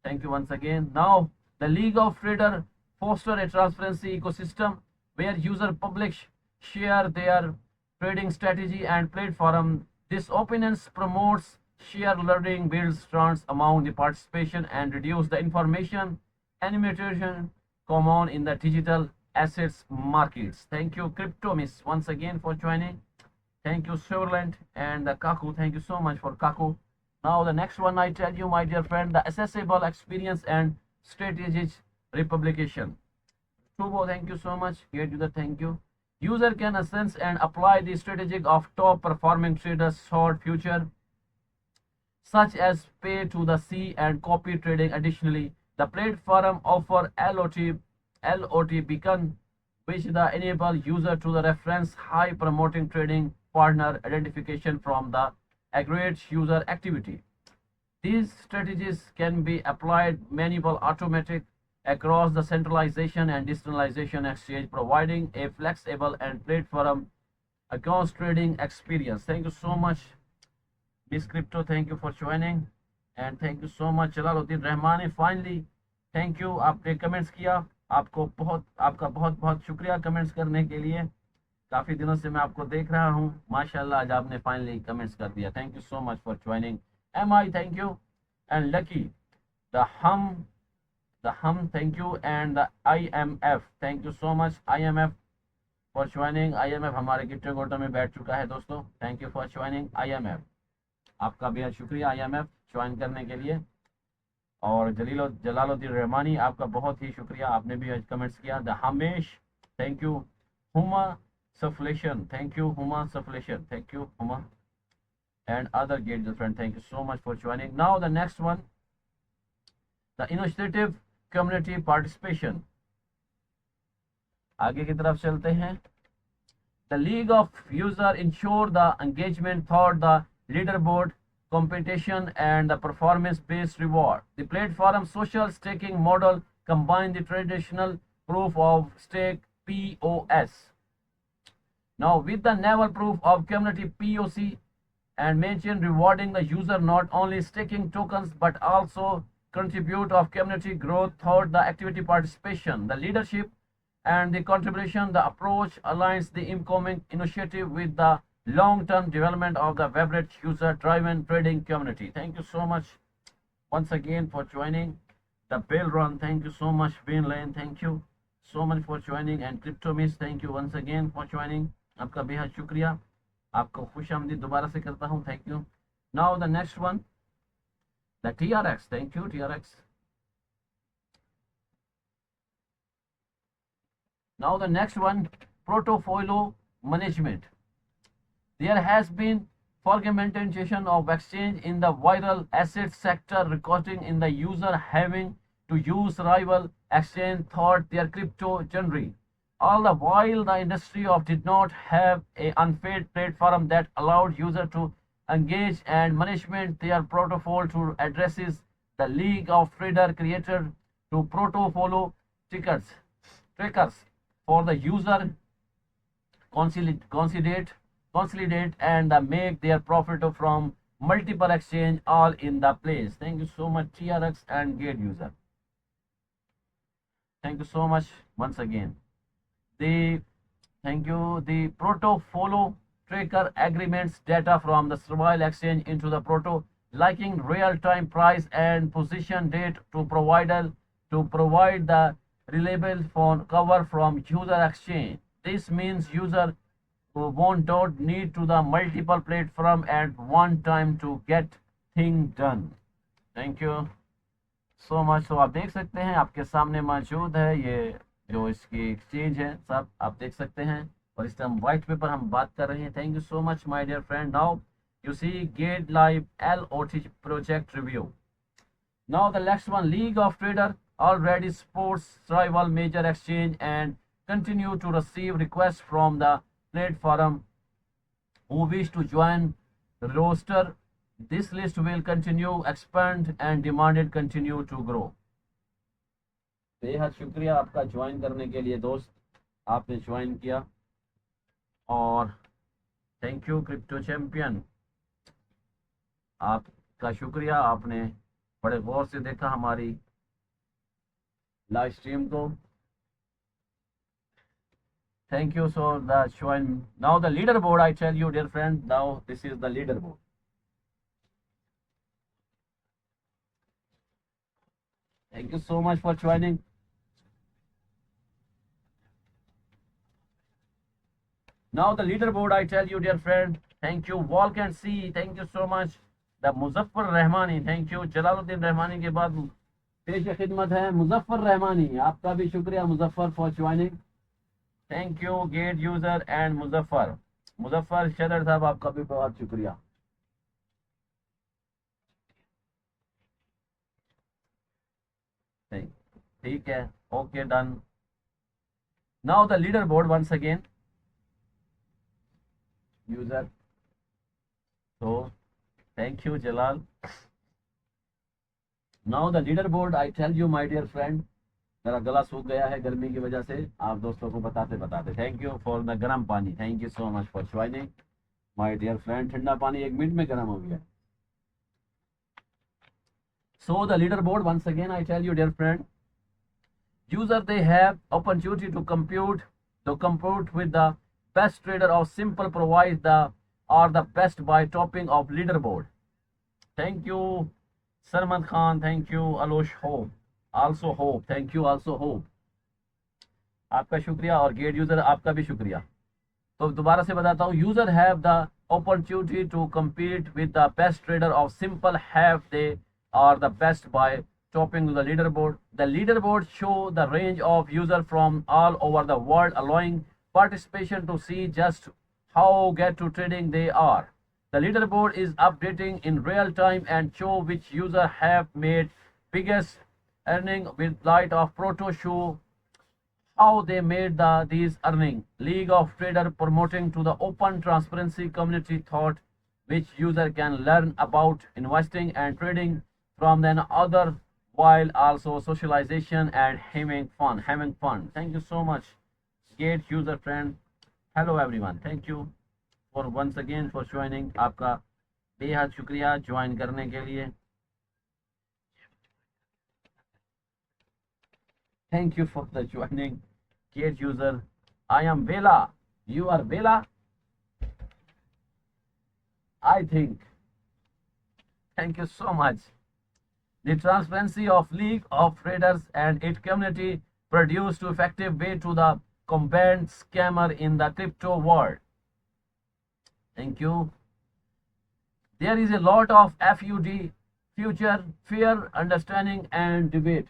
Thank you once again. Now, the League of Trader foster a transparency ecosystem where user publish share their trading strategy and platform. This openness promotes share learning, builds trust among the participation, and reduce the information animation common in the digital assets markets. Thank you, Crypto Miss, once again for joining. Thank you, Switzerland, and the Kaku. Thank you so much for Kaku. Now the next one, I tell you, my dear friend, the accessible experience and strategic republication. Tubo, thank you so much. Get you the thank you. User can assess and apply the strategic of top performing traders short future, such as pay to the C and copy trading. Additionally, the platform offer LOT beacon, which the enable user to the reference high promoting trading partner identification from the aggregate user activity. These strategies can be applied manual automatic across the centralization and decentralization exchange, providing a flexible and platform accounts trading experience. Thank you so much, Miss Crypto. Thank you for joining, and thank you so much Jalaluddin Rahmani. Finally, thank you, आपने comments किया, आपका बहुत बहुत शुक्रिया comments करने के लिए। काफ़ी दिनों से मैं आपको देख रहा हूँ, माशाल्लाह आज आपने फाइनली कमेंट्स कर दिया। Thank you so much for joining. MI, thank you, and Lucky, the hum, thank you, and the IMF, thank you so much IMF for joining. IMF हमारे गिट्टे गोटो में बैठ चुका है दोस्तों। Thank you for joining IMF, आपका बेहद शुक्रिया IMF join करने के लिए। और जलालुद्दीन रहमानी, आपका बहुत ही शुक्रिया, आपने भी आज कमेंट्स किया। द हमेश, thank you. Huma Sufflation, thank you Huma Sufflation, thank you Huma, and other great friend, thank you so much for joining. Now the next one, the initiative community participation. आगे की तरफ चलते हैं। The League of User ensure the engagement through the leaderboard competition and the performance-based reward. The platform social staking model combine the traditional proof of stake POS. Now with the never proof of community POC and mention rewarding the user not only staking tokens but also contribute of community growth through the activity participation, the leadership and the contribution. The approach aligns the incoming initiative with the long-term development of the vibrant user-driven trading community. Thank you so much once again for joining. The Bell Run, thank you so much. Bean Lane, thank you so much for joining, and Crypto Miss, thank you once again for joining. आपका बेहद शुक्रिया। आपको खुश आमदीद दोबारा से करता हूँ, thank you. Now the next one, the TRX, thank you TRX। Now the next one, portfolio management. There has been fragmentation of exchange in the viral asset sector, recording in the user having to use rival exchange thought their crypto generally. All the while the industry of did not have a unpaid platform that allowed user to engage and management their portfolio to addresses the league of trader created to portfolio trackers for the user consolidate and make their profit from multiple exchange all in the place. Thank you so much TRX and Gate user. Thank you so much once again. The thank you. The portfolio tracker agreements data from the survival exchange into the proto liking real-time price and position date to provide the reliable phone cover from user exchange. This means user who don't need to the multiple platform at one time to get thing done. Thank you so much. तो आप देख सकते हैं आपके सामने मौजूद है ये जो इसकी एक्सचेंज है, सब आप देख सकते हैं और इस टाइम व्हाइट पेपर हम बात कर रहे हैं। Thank you so much my dear friend. Now you see Gate Live LOT project review. Now the next one, League of Trader already sports rival major exchange and continue to receive requests from the platform who wish to join the roster. This list will continue expand and demanded continue to grow. बेहद शुक्रिया आपका ज्वाइन करने के लिए दोस्त, आपने ज्वाइन किया और थैंक यू क्रिप्टो चैंपियन, आपका शुक्रिया, आपने बड़े गौर से देखा हमारी लाइव स्ट्रीम को। Thank you. So the join now the leaderboard. I tell you, dear friend, now this is the leaderboard. Thank you so much for joining. Now the leaderboard. I tell you, dear friend. Thank you. Walk and see. Thank you so much. The Muzaffar Rahmani. Thank you. Jalaluddin Rahmani के बाद पेश खिदमत है मुजफ्फर रहमानी। आपका भी शुक्रिया Muzaffar for joining. Thank you Gate user and Muzaffar शदर साहब, आपका भी बहुत शुक्रिया। ठीक है, okay done. Now the leader board once again user, तो thank you Jalal. Now the leader board. I tell you my dear friend, मेरा गला सूख गया है गर्मी की वजह से, आप दोस्तों को बताते बताते। थैंक यू फॉर द गर्म पानी, thank you so much for joining my dear friend. ठंडा पानी 1 मिनट में गर्म हो गया। So the leader board once again, I tell you dear friend, user they have opportunity to compete with the best trader of simple provide the or the best by topping of leaderboard. Thank you Sarmad Khan, thank you Alosh Hope, also Hope, thank you also Hope, आपका शुक्रिया और gate user आपका भी शुक्रिया। तो दोबारा से बताता हूँ, user have the opportunity to compete with the best trader of simple have they are the best by topping the leaderboard. The leaderboard show the range of users from all over the world, allowing participation to see just how get to trading they are. The leaderboard is updating in real time and show which user have made biggest earning with light of proto show how they made these earning. League of Trader promoting to the open transparency community thought which user can learn about investing and trading from then other while also socialization and having fun. Thank you so much Gate user friend. Hello everyone, thank you for once again for joining, आपका बेहद शुक्रिया join करने के लिए। Thank you for the joining Gate user. I am Vela, you are Vela, I think। Thank you so much। The transparency of League of Traders and its community produced to effective way to the combat scammer in the crypto world. Thank you. There is a lot of FUD, future, fear, understanding, and debate.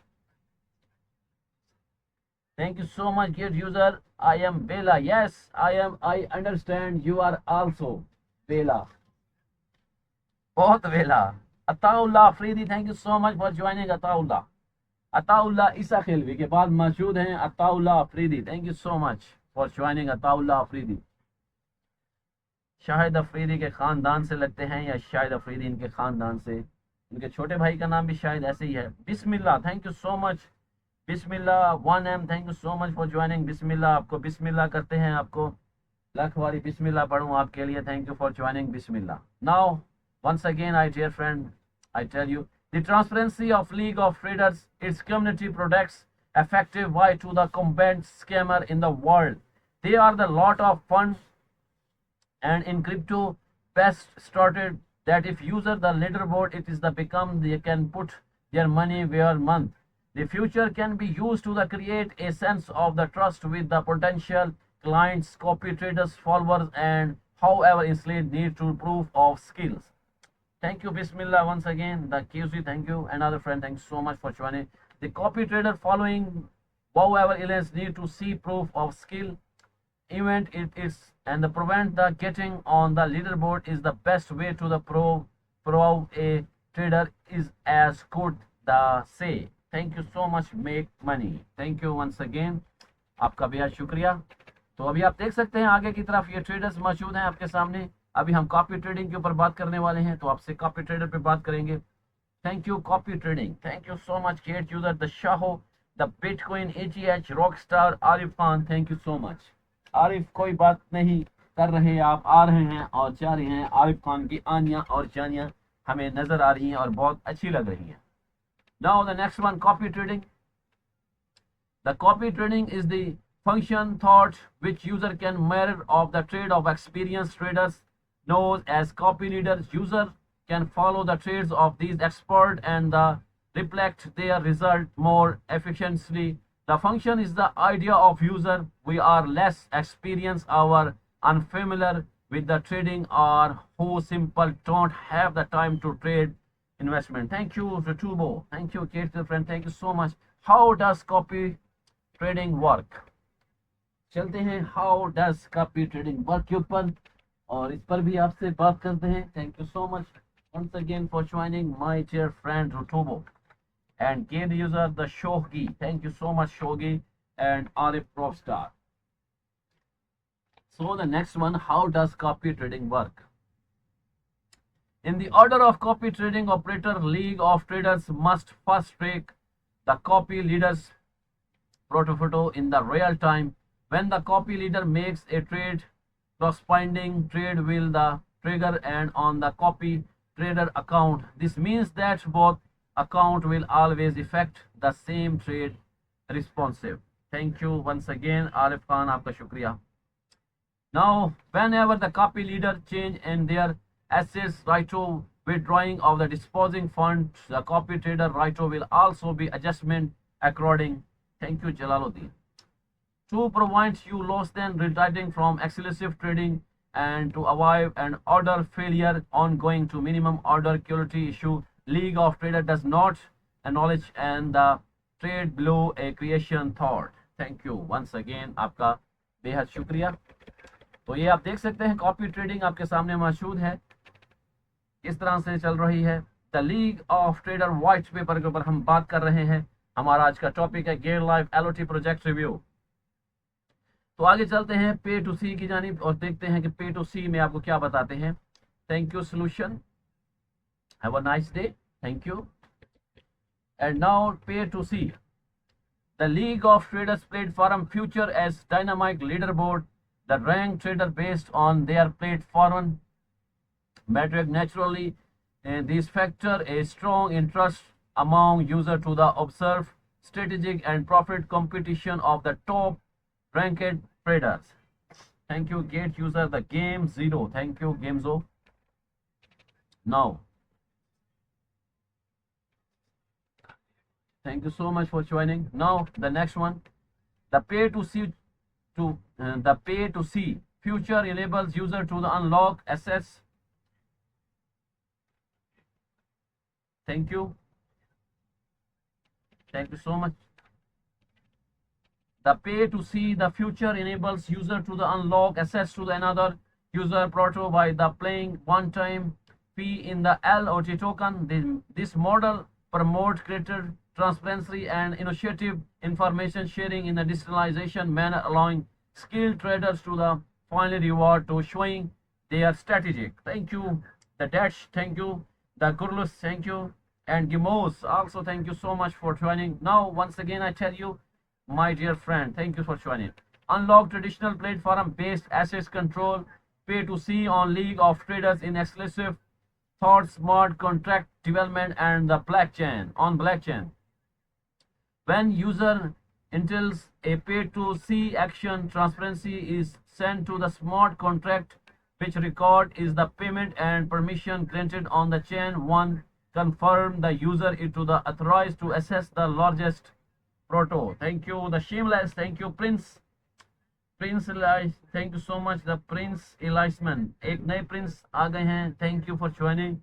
Thank you so much, Gate user. I am Bela. Yes, I am. I understand you are also Bela. बहुत Bela. Ataullah Afridi, thank you so much for joining Ataullah. Ataullah Isa Khilwi के बाद मौजूद हैं Ataullah Afridi. Thank you so much for joining Ataullah Afridi. Shahid Afridi के ख़ानदान से लगते हैं या शाहिद अफरीदी इनके ख़ानदान से? इनके छोटे भाई का नाम भी शायद ऐसे ही है. बिस्मिल्लाह, थैंक यू सो मच. बिस्मिल्लाह 1M, thank you so much for joining. बिस्मिल्लाह, आपको बिस्मिल्लाह करते हैं, आपको लाख वारी बिस्मिल्लाह पढ़ूँ आपके लिए. Thank you for joining. Bismillah. Now once again, I dear friend, I tell you, the transparency of League of Traders, its community products, effective way to the combat scammer in the world. They are the lot of fun, and in crypto best started that if user the leaderboard, it is the become they can put their money where month. The future can be used to the create a sense of the trust with the potential clients, copy traders, followers, and however enslaved need to proof of skills. Thank you, Bismillah, once again. The QC, thank you. Another friend, thanks so much for joining. The copy trader following however else need to see proof of skill. Event it is and the prevent the getting on the leaderboard is the best way to the prove a trader is as good the say. Thank you so much. Make money. Thank you once again. आपका बेहद शुक्रिया. तो अभी आप देख सकते हैं आगे की तरफ ये ट्रेडर्स मौजूद हैं आपके सामने. अभी हम कॉपी ट्रेडिंग के ऊपर बात करने वाले हैं, तो आपसे कॉपी ट्रेडर पे बात करेंगे. Thank you copy trading. Thank you so much gate user, the Shaho, the bitcoin, AGH, rock star, Arif Khan. Thank you so much. Arif कोई बात नहीं कर रहे, आप आ रहे हैं और जा रहे हैं. आरिफ खान की आनियाँ और जानियाँ हमें नजर आ रही हैं और बहुत अच्छी लग रही हैं. Now the next one, copy trading. The copy trading is the function thought which user can mirror of the trade of experienced traders known as copy leaders. User can follow the trades of these experts and reflect their result more efficiently. The function is the idea of user. We are less experienced or unfamiliar with the trading or who simple don't have the time to trade investment. Thank you, Retubo. Thank you, Kate, friend. Thank you so much. How does copy trading work? चलते हैं how does copy trading work के ऊपर और इस पर भी आपसे बात करते हैं. Thank you so much once again for joining my dear friend Rutobo and game user the Shogi. Thank you so much Shogi and Arif Profstar. So the next one, how does copy trading work? In the order of copy trading operator, League of Traders must first track the copy leader's portfolio in the real time. When the copy leader makes a trade, corresponding trade will the trigger and on the copy trader account. This means that both account will always effect the same trade responsive. Thank you once again, Arif Khan. आपका शुक्रिया. Now, whenever the copy leader change in their assets right to withdrawing of the disposing fund, the copy trader right will also be adjustment according. Thank you, Jalaluddin. To prevent you loss then retiring from excessive trading and to avoid an order failure ongoing to minimum order quality issue, League of Trader does not acknowledge and the trade below a creation thought. Thank you once again. आपका बेहद शुक्रिया. तो ये आप देख सकते हैं copy trading आपके सामने मौजूद है, इस तरह से चल रही है. The league of trader white paper के ऊपर हम बात कर रहे हैं. हमारा आज का टॉपिक है Gate live LOT project review. तो आगे चलते हैं पे टू सी की जानिब और देखते हैं कि पे टू सी में आपको क्या बताते हैं. Thank you solution. Have a nice day. Thank you. And now pay to see. The league of traders platform future as dynamic leader board. The rank trader based on their platform metric naturally and this factor a strong interest among user to the observe strategic and profit competition of the top ranked traders. Thank you gate user the game zero. Thank you gamezo. Now thank you so much for joining. Now the next one, the pay to see future enables user to the unlock assets. Thank you. Thank you so much. The pay to see the future enables user to the unlock access to the another user proto by the paying one-time fee in the LOT token. This model promotes greater transparency and initiative information sharing in a decentralization manner, allowing skilled traders to the finally reward to showing their strategic. Thank you. The Dash, thank you. The Gurlus, thank you. And Gimos, also thank you so much for joining. Now, once again, I tell you, my dear friend, thank you for joining. Unlock traditional platform-based assets control, pay to see on League of Traders in exclusive thought smart contract development and the blockchain on blockchain. When user enters a pay to see action, transparency is sent to the smart contract, which record is the payment and permission granted on the chain. One confirm the user is to the authorized to access the largest proto. Thank you. The Shameless, thank you. Prince Elias, thank you so much. The Prince Eliasman, एक नए Prince आ गए हैं. Thank you for joining.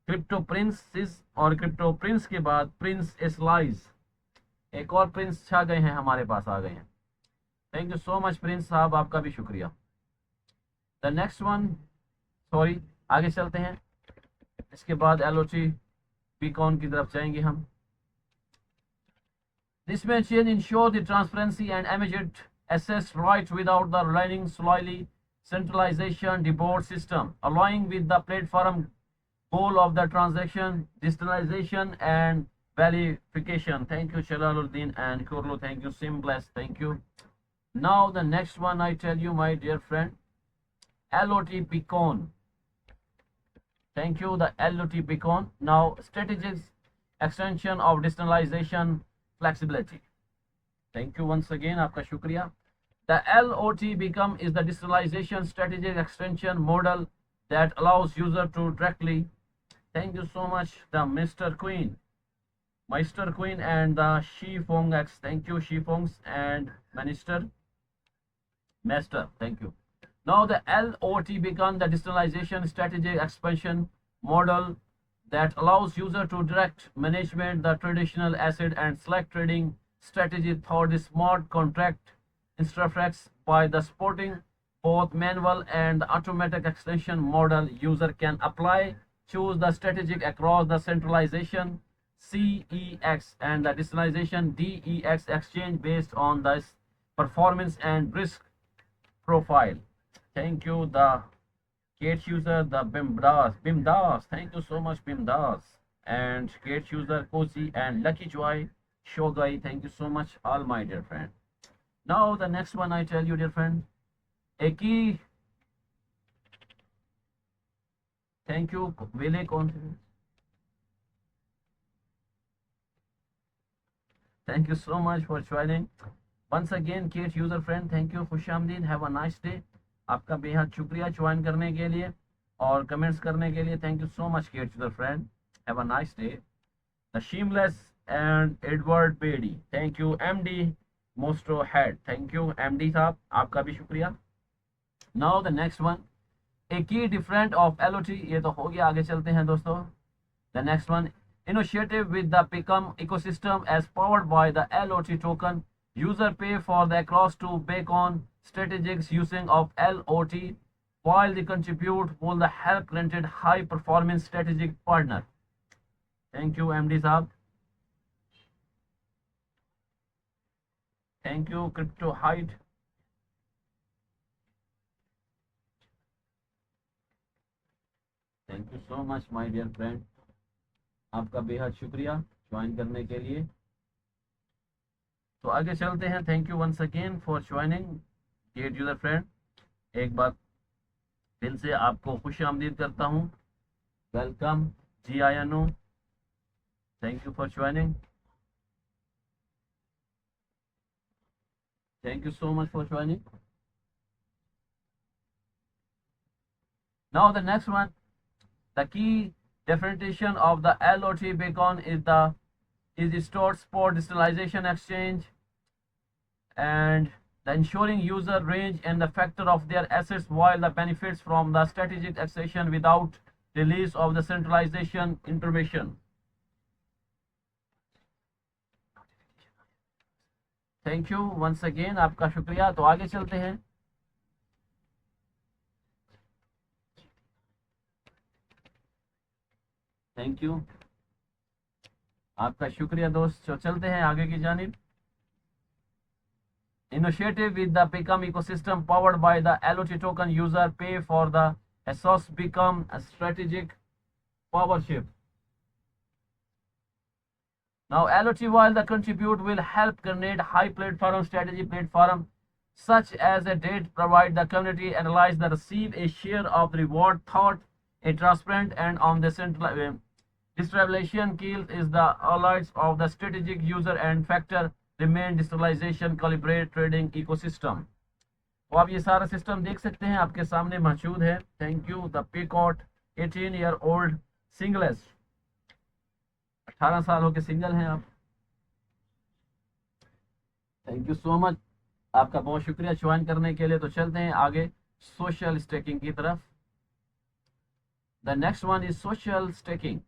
Crypto princess और crypto Prince के बाद Prince allies, एक और Prince छा गए हैं, हमारे पास आ गए हैं. Thank you so much Prince साहब, आपका भी शुक्रिया. द नेक्स्ट वन, सॉरी, आगे चलते हैं. इसके बाद एलओटी बीकॉन की तरफ जाएंगे हम. This may change ensure the transparency and immediate access right without the relying solely centralization deboard system, allowing with the platform goal of the transaction, digitalization and verification. Thank you, Shalaluddin and Kurlu. Thank you, Simbless. Thank you. Now the next one I tell you, my dear friend, LOT Beacon. Thank you, the LOT Beacon. Now strategic extension of digitalization flexibility. Thank you once again, आपका शुक्रिया. The LOT Become is the digitalization strategic extension model that allows user to directly. Thank you so much, the Mr. Queen and the Shifong X. Thank you, Shifongs and Minister Master. Thank you. Now the LOT Become the digitalization strategic expansion model that allows user to direct management the traditional asset and select trading strategy through the smart contract interface by the supporting both manual and automatic extension model. User can apply, choose the strategic across the centralization CEX and the decentralization DEX exchange based on this performance and risk profile. Thank you, the Kate user, the Bimdas. Thank you so much, Bimdas. And Kate user, Kosi and Lucky Joy, Shogai. Thank you so much, all my dear friend. Now the next one I tell you, dear friend, a key. Thank you, Vile Confidence. Thank you so much for joining. Once again, Kate user friend, thank you. खुशामदीद. Have a nice day. आपका बेहद शुक्रिया join करने के लिए और comments करने के लिए. Thank you so much Gate user friend. Have a nice day. The seamless and Edward Bedi, thank you. MD मोस्टो हेड, थैंक यू एमडी साहब, आपका भी शुक्रिया. Now the next one, a key different of LOT. ये तो हो गया, आगे चलते हैं दोस्तों. The next one, initiative with the Become ecosystem as powered by the LOT token. User pay for the across to Beacon strategics using of LOT while they contribute will the help granted high performance strategic partner. Thank you MD Saab. Thank you Crypto Hide. Thank you so much my dear friend. आपका बेहद शुक्रिया join करने के लिए. तो आगे चलते हैं. Thank you once again for joining Gate user friend. एक बार दिल से आपको खुश आमदीद करता हूं. वेलकम जी आयानो. Thank you for joining. Thank you so much for joining. Now the next one, the key definition of the LOT Beacon is stored sport digitalization exchange, and the ensuring user range and the factor of their assets while the benefits from the strategic accession without release of the centralization information. Thank you once again, आपका शुक्रिया। तो आगे चलते हैं। Thank you, आपका शुक्रिया दोस्त। तो चलते हैं आगे की जानिब। Initiative with the Become ecosystem powered by the LOT token user pay for the ASOS become a strategic powership. Now LOT while the contribute will help create high platform strategy platform such as a date provide the community analyze the receive a share of the reward thought a transparent and on the central distribution key is the allies of the strategic user and factor remain digitalization calibrate trading ecosystem। तो आप ये सारा system देख सकते हैं, आपके सामने मौजूद है। Thank you. The picot 18-year-old सिंगलेस, 18 सालों के सिंगल हैं आप। थैंक यू सो मच, आपका बहुत शुक्रिया ज्वाइन करने के लिए। तो चलते हैं आगे सोशल स्टेकिंग की तरफ। The next one is social staking,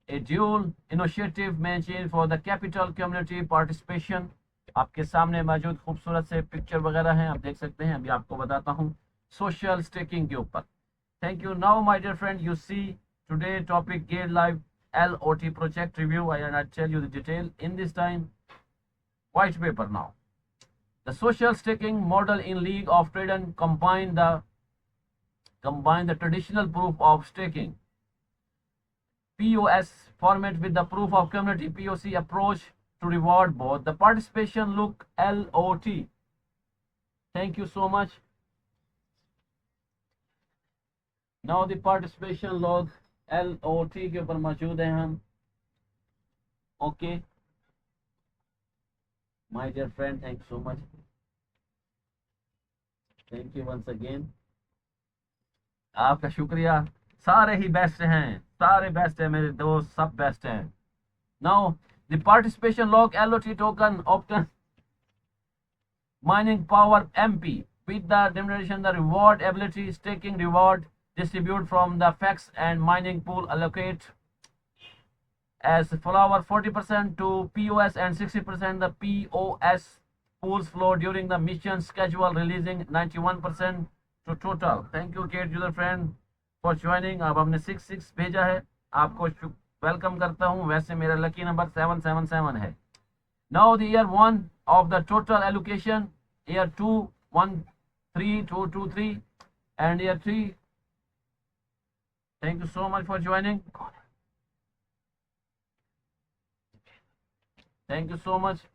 a dual initiative mentioned for the capital community participation। आपके सामने मौजूद खूबसूरत से पिक्चर वगैरह हैं, आप देख सकते हैं। अभी आपको बताता हूँ सोशल स्टेकिंग के ऊपर। Thank you. Now my dear friend, you see today topic Gate live LOT project review and I tell you the detail in this time white paper. Now the social staking model in League of Trade combine the traditional proof of staking POS format with the proof of community POC approach to reward both the participation look LOT। Thank you so much। Now the participation log LOT के ऊपर मौजूद हैं हम। Okay my dear friend, thank you so much. Thank you once again, आपका शुक्रिया। सारे ही best हैं, सारे बेस्ट हैं मेरे दोस्त, सब बेस्ट हैं। Now the participation log LOT token option mining power MP with the demonstration the reward ability staking reward distribute from the FX and mining pool allocate as flower 40% to POS and 60% the POS pools flow during the mission schedule releasing 91% to total। Thank you Kate user friend for joining. अब हमने 66 भेजा है, आपको welcome करता हूं। वैसे मेरा lucky number 777 है। Now the year 1 of the total allocation, year 2 13223 and year 3। Thank you so much for joining, thank you so much.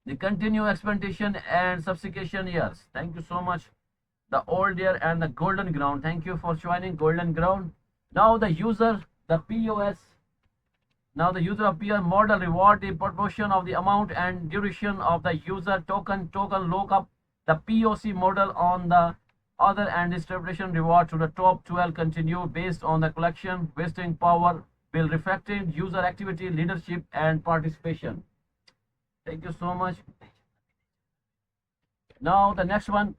The continue expectation and subsequent years, thank you so much. The old year and the golden ground, thank you for joining golden ground। Now the user, the POS, now the user of POS model reward the proportion of the amount and duration of the user token lookup the POC model on the other and distribution reward to the top 12 continue based on the collection wasting power will reflecting user activity leadership and participation। Thank you so much। Now the next one,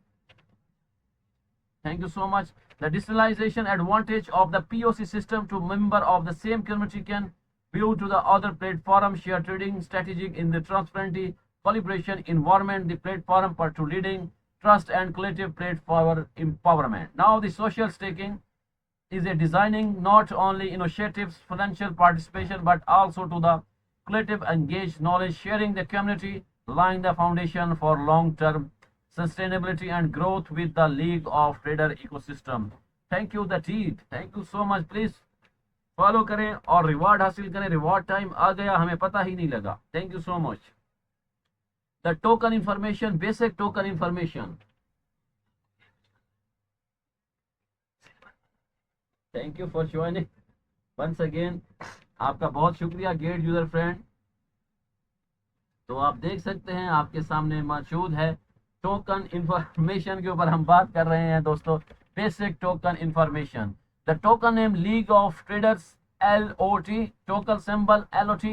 thank you so much। The digitalization advantage of the POC system to member of the same community can view to the other platform share trading strategic in the transparency collaboration environment the platform part to leading trust and collective platform empowerment। Now the social staking is a designing not only initiatives financial participation but also to the collective engaged knowledge sharing the community laying the foundation for long term sustainability and growth with the League of Trader ecosystem। Thank you the team, thank you so much। Please follow करें और reward हासिल करें। Reward time आ गया, हमें पता ही नहीं लगा। Thank you so much. The token information, basic token information, thank you for joining once again, आपका बहुत शुक्रिया गेट यूजर फ्रेंड। तो आप देख सकते हैं आपके सामने मौजूद है टोकन इंफॉर्मेशन के ऊपर हम बात कर रहे हैं दोस्तों। Basic token information, the token name league of traders LOT, token symbol LOT,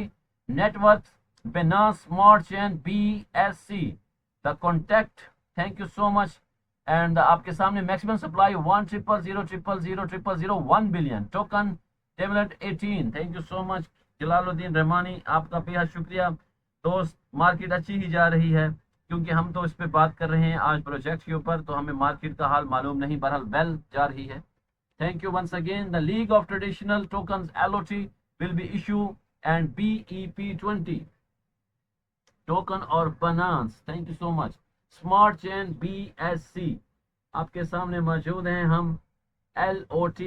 network Binance Smart Chain BSC, the contact, thank you so much. And आपके सामने maximum supply 100000001 billion token tablet 18, thank you so much Jalaluddin Rahmani, आपका बेहद शुक्रिया दोस्त। Market अच्छी ही जा रही है, क्योंकि हम तो इस पे बात कर रहे हैं आज प्रोजेक्ट के ऊपर, तो हमें मार्केट का हाल मालूम नहीं, बहरहाल वेल जा रही है। Thank you once again. The league of traditional tokens LOT will be issue and BEP20 token और Binance, thank you so much. Smart chain BSC आपके सामने मौजूद हैं। हम LOT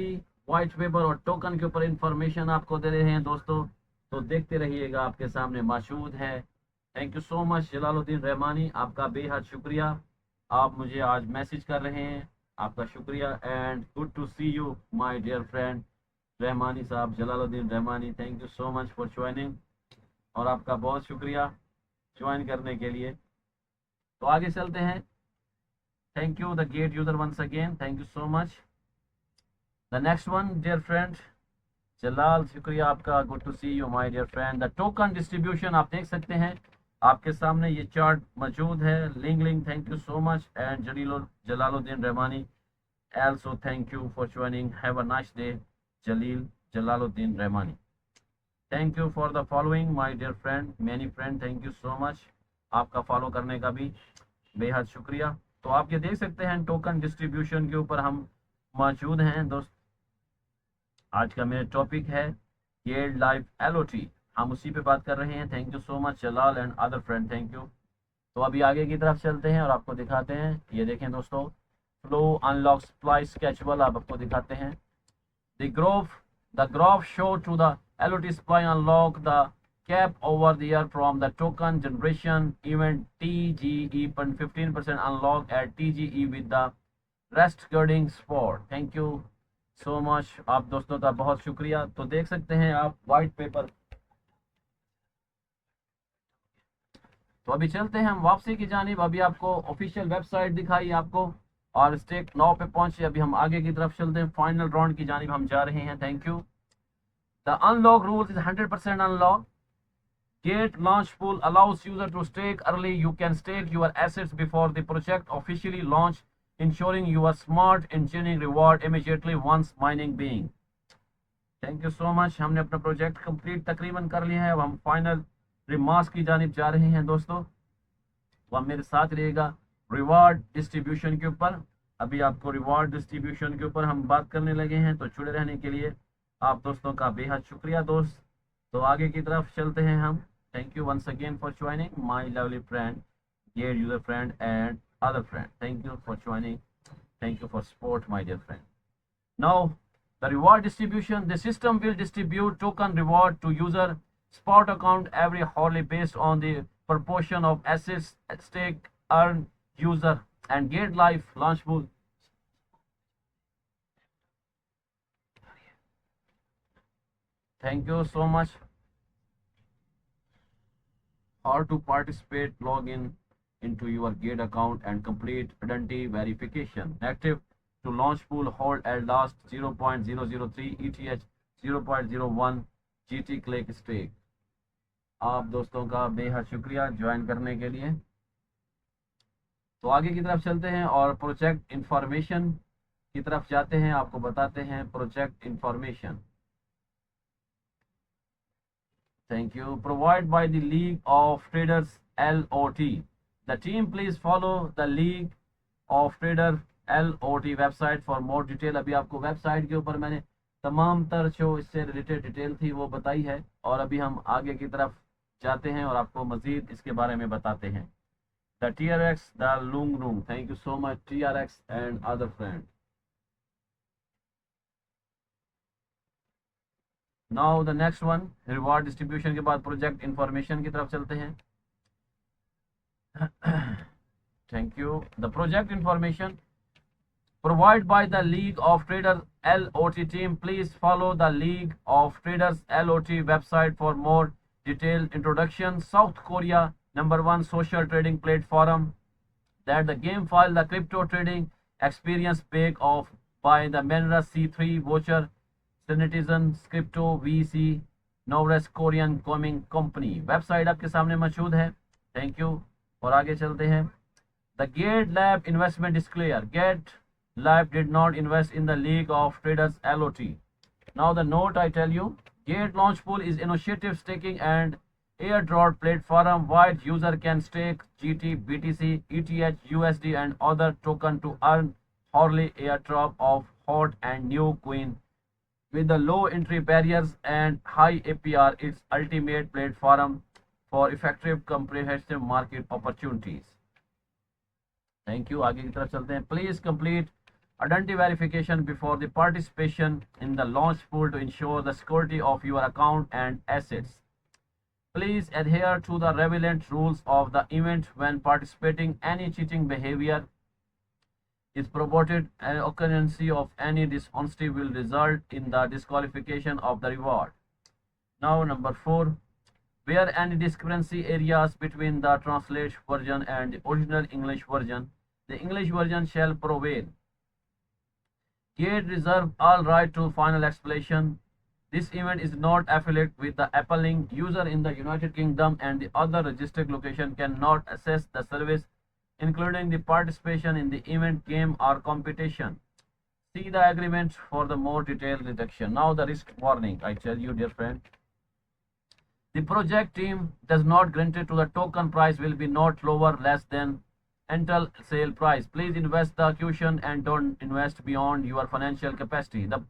व्हाइट पेपर और टोकन के ऊपर इंफॉर्मेशन आपको दे रहे हैं दोस्तों, तो देखते रहिएगा, आपके सामने मौजूद है। Thank you so much Jalaluddin Rahmani, आपका बेहद शुक्रिया, आप मुझे आज मैसेज कर रहे हैं, आपका शुक्रिया। And good to see you my dear friend Rahmani साहब, Jalaluddin Rahmani, thank you so much for joining, और आपका बहुत शुक्रिया ज्वाइन करने के लिए। तो आगे चलते हैं। Thank you the Gate user once again, thank you so much. The next one dear friend Jalal, शुक्रिया आपका, good to see you my dear friend. The token distribution आप देख सकते हैं, आपके सामने ये चार्ट मौजूद है। लिंग thank you so much. And Jalaluddin Rahmani also thank you for joining, have a nice day Jalaluddin Rahmani, thank you for the following my dear friend, many friend, thank you so much, आपका follow करने का भी बेहद शुक्रिया। तो आप ये देख सकते हैं टोकन डिस्ट्रीब्यूशन के ऊपर हम मौजूद हैं दोस्त। आज का मेरा टॉपिक है गेल्ड लाइफ LOT, हम उसी पे बात कर रहे हैं। Thank you so much Jalal and other friend, thank you. तो अभी आगे की तरफ चलते हैं और आपको दिखाते हैं। ये देखें दोस्तों, फ्लो अनलॉक सप्लाई स्केचुअल आप आपको दिखाते हैं। The graph show to the LOT supply unlock the cap over the year from the token generation event TGE 15% unlock at TGE with the rest girding spot, thank you so much, आप दोस्तों का बहुत शुक्रिया। तो देख सकते हैं आप व्हाइट पेपर। तो अभी चलते हैं हम वापसी की जानिब। अभी आपको ऑफिशियल वेबसाइट दिखाई आपको, और स्टेक 9 पे पहुंचे। अभी हम आगे की तरफ चलते हैं, फाइनल राउंड की जानिब हम जा रहे हैं। Thank you. The unlock rules is 100% unlock. Gate launch pool allows user to stake early. You can stake your assets before the project officially launch, ensuring your smart engineering reward immediately once mining being. Thank you so much. हमने अपना project complete तकरीबन कर लिया है। अब हम final remarks की जानिब जा रहे हैं दोस्तों, तो आप मेरे साथ रहिएगा रिवार्ड डिस्ट्रीब्यूशन के ऊपर। अभी आपको रिवार्ड डिस्ट्रीब्यूशन के ऊपर हम बात करने लगे हैं, तो जुड़े रहने के लिए आप दोस्तों का बेहद शुक्रिया दोस्त। तो आगे की तरफ चलते हैं हम। Thank you once again for joining my lovely friend, Gate user friend and other friend, thank you for joining, thank you for support my dear friend. Now the reward distribution, the system will distribute token reward to user spot account every hourly based on the proportion of assets at stake earned user and Gate Life launch pool. Thank you so much. How to participate, log in into your Gate account and complete identity verification. Active to launch pool, hold at last 0.003 ETH 0.01 GT click stake. आप दोस्तों का बेहद शुक्रिया join करने के लिए। तो आगे की तरफ चलते हैं और प्रोजेक्ट इंफॉर्मेशन की तरफ जाते हैं, आपको बताते हैं project information. Thank you. Provide by the league of traders LOT। The team please follow the league of trader LOT website for more detail. अभी आपको वेबसाइट के ऊपर मैंने तमाम तर जो इससे रिलेटेड डिटेल थी वो बताई है, और अभी हम आगे की तरफ जाते हैं और आपको मजीद इसके बारे में बताते हैं। The TRX the Loong room, thank you so much TRX and other friend. Now the next one, reward distribution के बाद प्रोजेक्ट इंफॉर्मेशन की तरफ चलते हैं। Thank you. The project information provided by the League of Traders LOT team. Please follow the League of Traders LOT website for more detailed introduction. South Korea #1 social trading platform that the game file the crypto trading experience pack off by the Menra C3 voucher Citizens Crypto VC Norwest Korean Coming Company। Website आपके सामने मौजूद है। Thank you. और आगे चलते हैं। The Gate Lab investment is clear. Gate Lab did not invest in the League of Traders LOT. Now the note I tell you, Gate Launch Pool is initiative staking and airdrop platform where user can stake GT, BTC, ETH, USD and other token to earn hourly airdrop of hot and new coin. With the low entry barriers and high APR, its ultimate platform for effective comprehensive market opportunities. Thank you. आगे की तरफ चलते हैं. Please complete identity verification before the participation in the launch pool to ensure the security of your account and assets. Please adhere to the relevant rules of the event when participating. Any cheating behavior is promoted and occurrence of any dishonesty will result in the disqualification of the reward. Now number 4. Where any discrepancy areas between the translated version and the original English version, the English version shall prevail. Gate reserve all right to final explanation. This event is not affiliated with the Apple link. User in the United Kingdom and the other registered location cannot access the service, including the participation in the event, game or competition. See the agreement for the more detailed reduction. Now the risk warning. I tell you, dear friend, the project team does not guarantee to the token price will be not lower less than until sale price. Please invest the cushion and don't invest beyond your financial capacity. The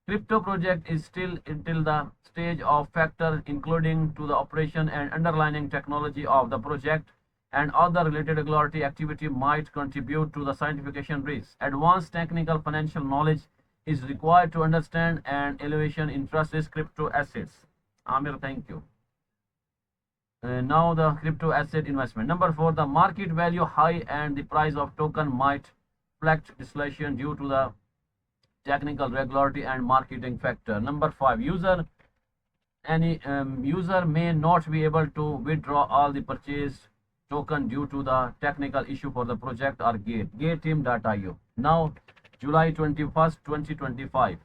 crypto project is still until the stage of factor, including to the operation and underlying technology of the project and other related regulatory activity might contribute to the scientification risk. Advanced technical financial knowledge is required to understand and elevation interest in crypto assets. Amir, thank you. Now the crypto asset investment. Number 4, the market value high and the price of token might reflect dislocation due to the technical regulatory and marketing factor. Number 5, user may not be able to withdraw all the purchased token due to the technical issue for the project or gateteam.io. Now July 21st, 2025.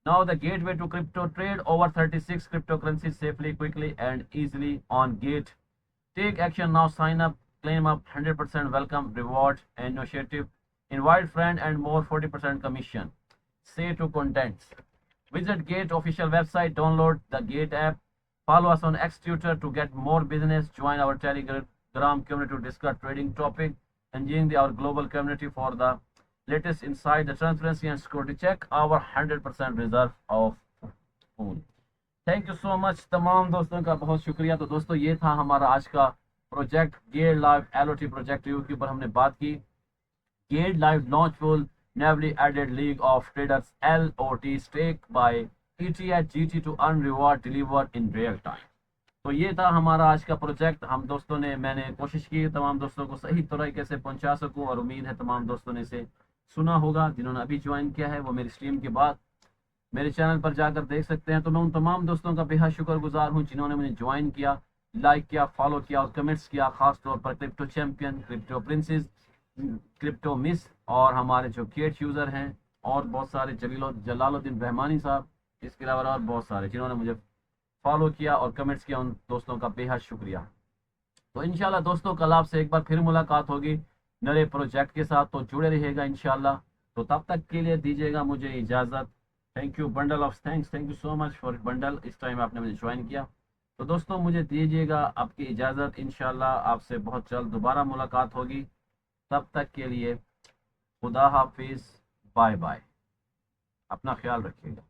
Now the gateway to crypto. Trade over 36 cryptocurrencies safely, quickly and easily on Gate. Take action now. Sign up, claim up 100% welcome reward initiative. Invite friend and more 40% commission. Say to contents. Visit Gate official website, download the Gate app, follow us on X Twitter to get more business, join our Telegram community to discuss trading topic, and join our global community for the latest insight, the transparency and security. Check our 100% reserve of pool. Thank you so much. तमाम दोस्तों का बहुत शुक्रिया. तो दोस्तों ये था हमारा आज का project Gate live LOT project review के ऊपर हमने बात की. Gate live launch full newly added League of Traders LOT stake by ETH GT to earn reward delivered in real time. तो ये था हमारा आज का प्रोजेक्ट. हम दोस्तों ने मैंने कोशिश की तमाम दोस्तों को सही तरीके से पहुंचा सकूं और उम्मीद है तमाम दोस्तों ने इसे सुना होगा. जिन्होंने अभी ज्वाइन किया है वो मेरी स्ट्रीम के बाद मेरे चैनल पर जाकर देख सकते हैं. तो मैं उन तमाम दोस्तों का बेहद शुक्रगुजार हूँ जिन्होंने मुझे ज्वाइन किया, लाइक किया, फॉलो किया और कमेंट्स किया. खासतौर पर crypto champion, crypto princess, crypto miss और हमारे जो गेट यूज़र हैं और बहुत सारे जलालुद्दीन रहमानी साहब, इसके अलावा और बहुत सारे जिन्होंने मुझे फॉलो किया और कमेंट्स किया. उन दोस्तों का बेहद शुक्रिया. तो इंशाल्लाह दोस्तों कल आपसे एक बार फिर मुलाकात होगी नए प्रोजेक्ट के साथ. तो जुड़े रहिएगा इंशाल्लाह. तो तब तक के लिए दीजिएगा मुझे इजाज़त. Thank you. Bundle of thanks. Thank you so much for bundle. इस टाइम आपने मुझे ज्वाइन किया. तो दोस्तों मुझे दीजिएगा आपकी इजाज़त. इंशाल्लाह आपसे बहुत जल्द दोबारा मुलाकात होगी. तब तक के लिए खुदा हाफिज़. Bye bye. अपना ख्याल रखिएगा.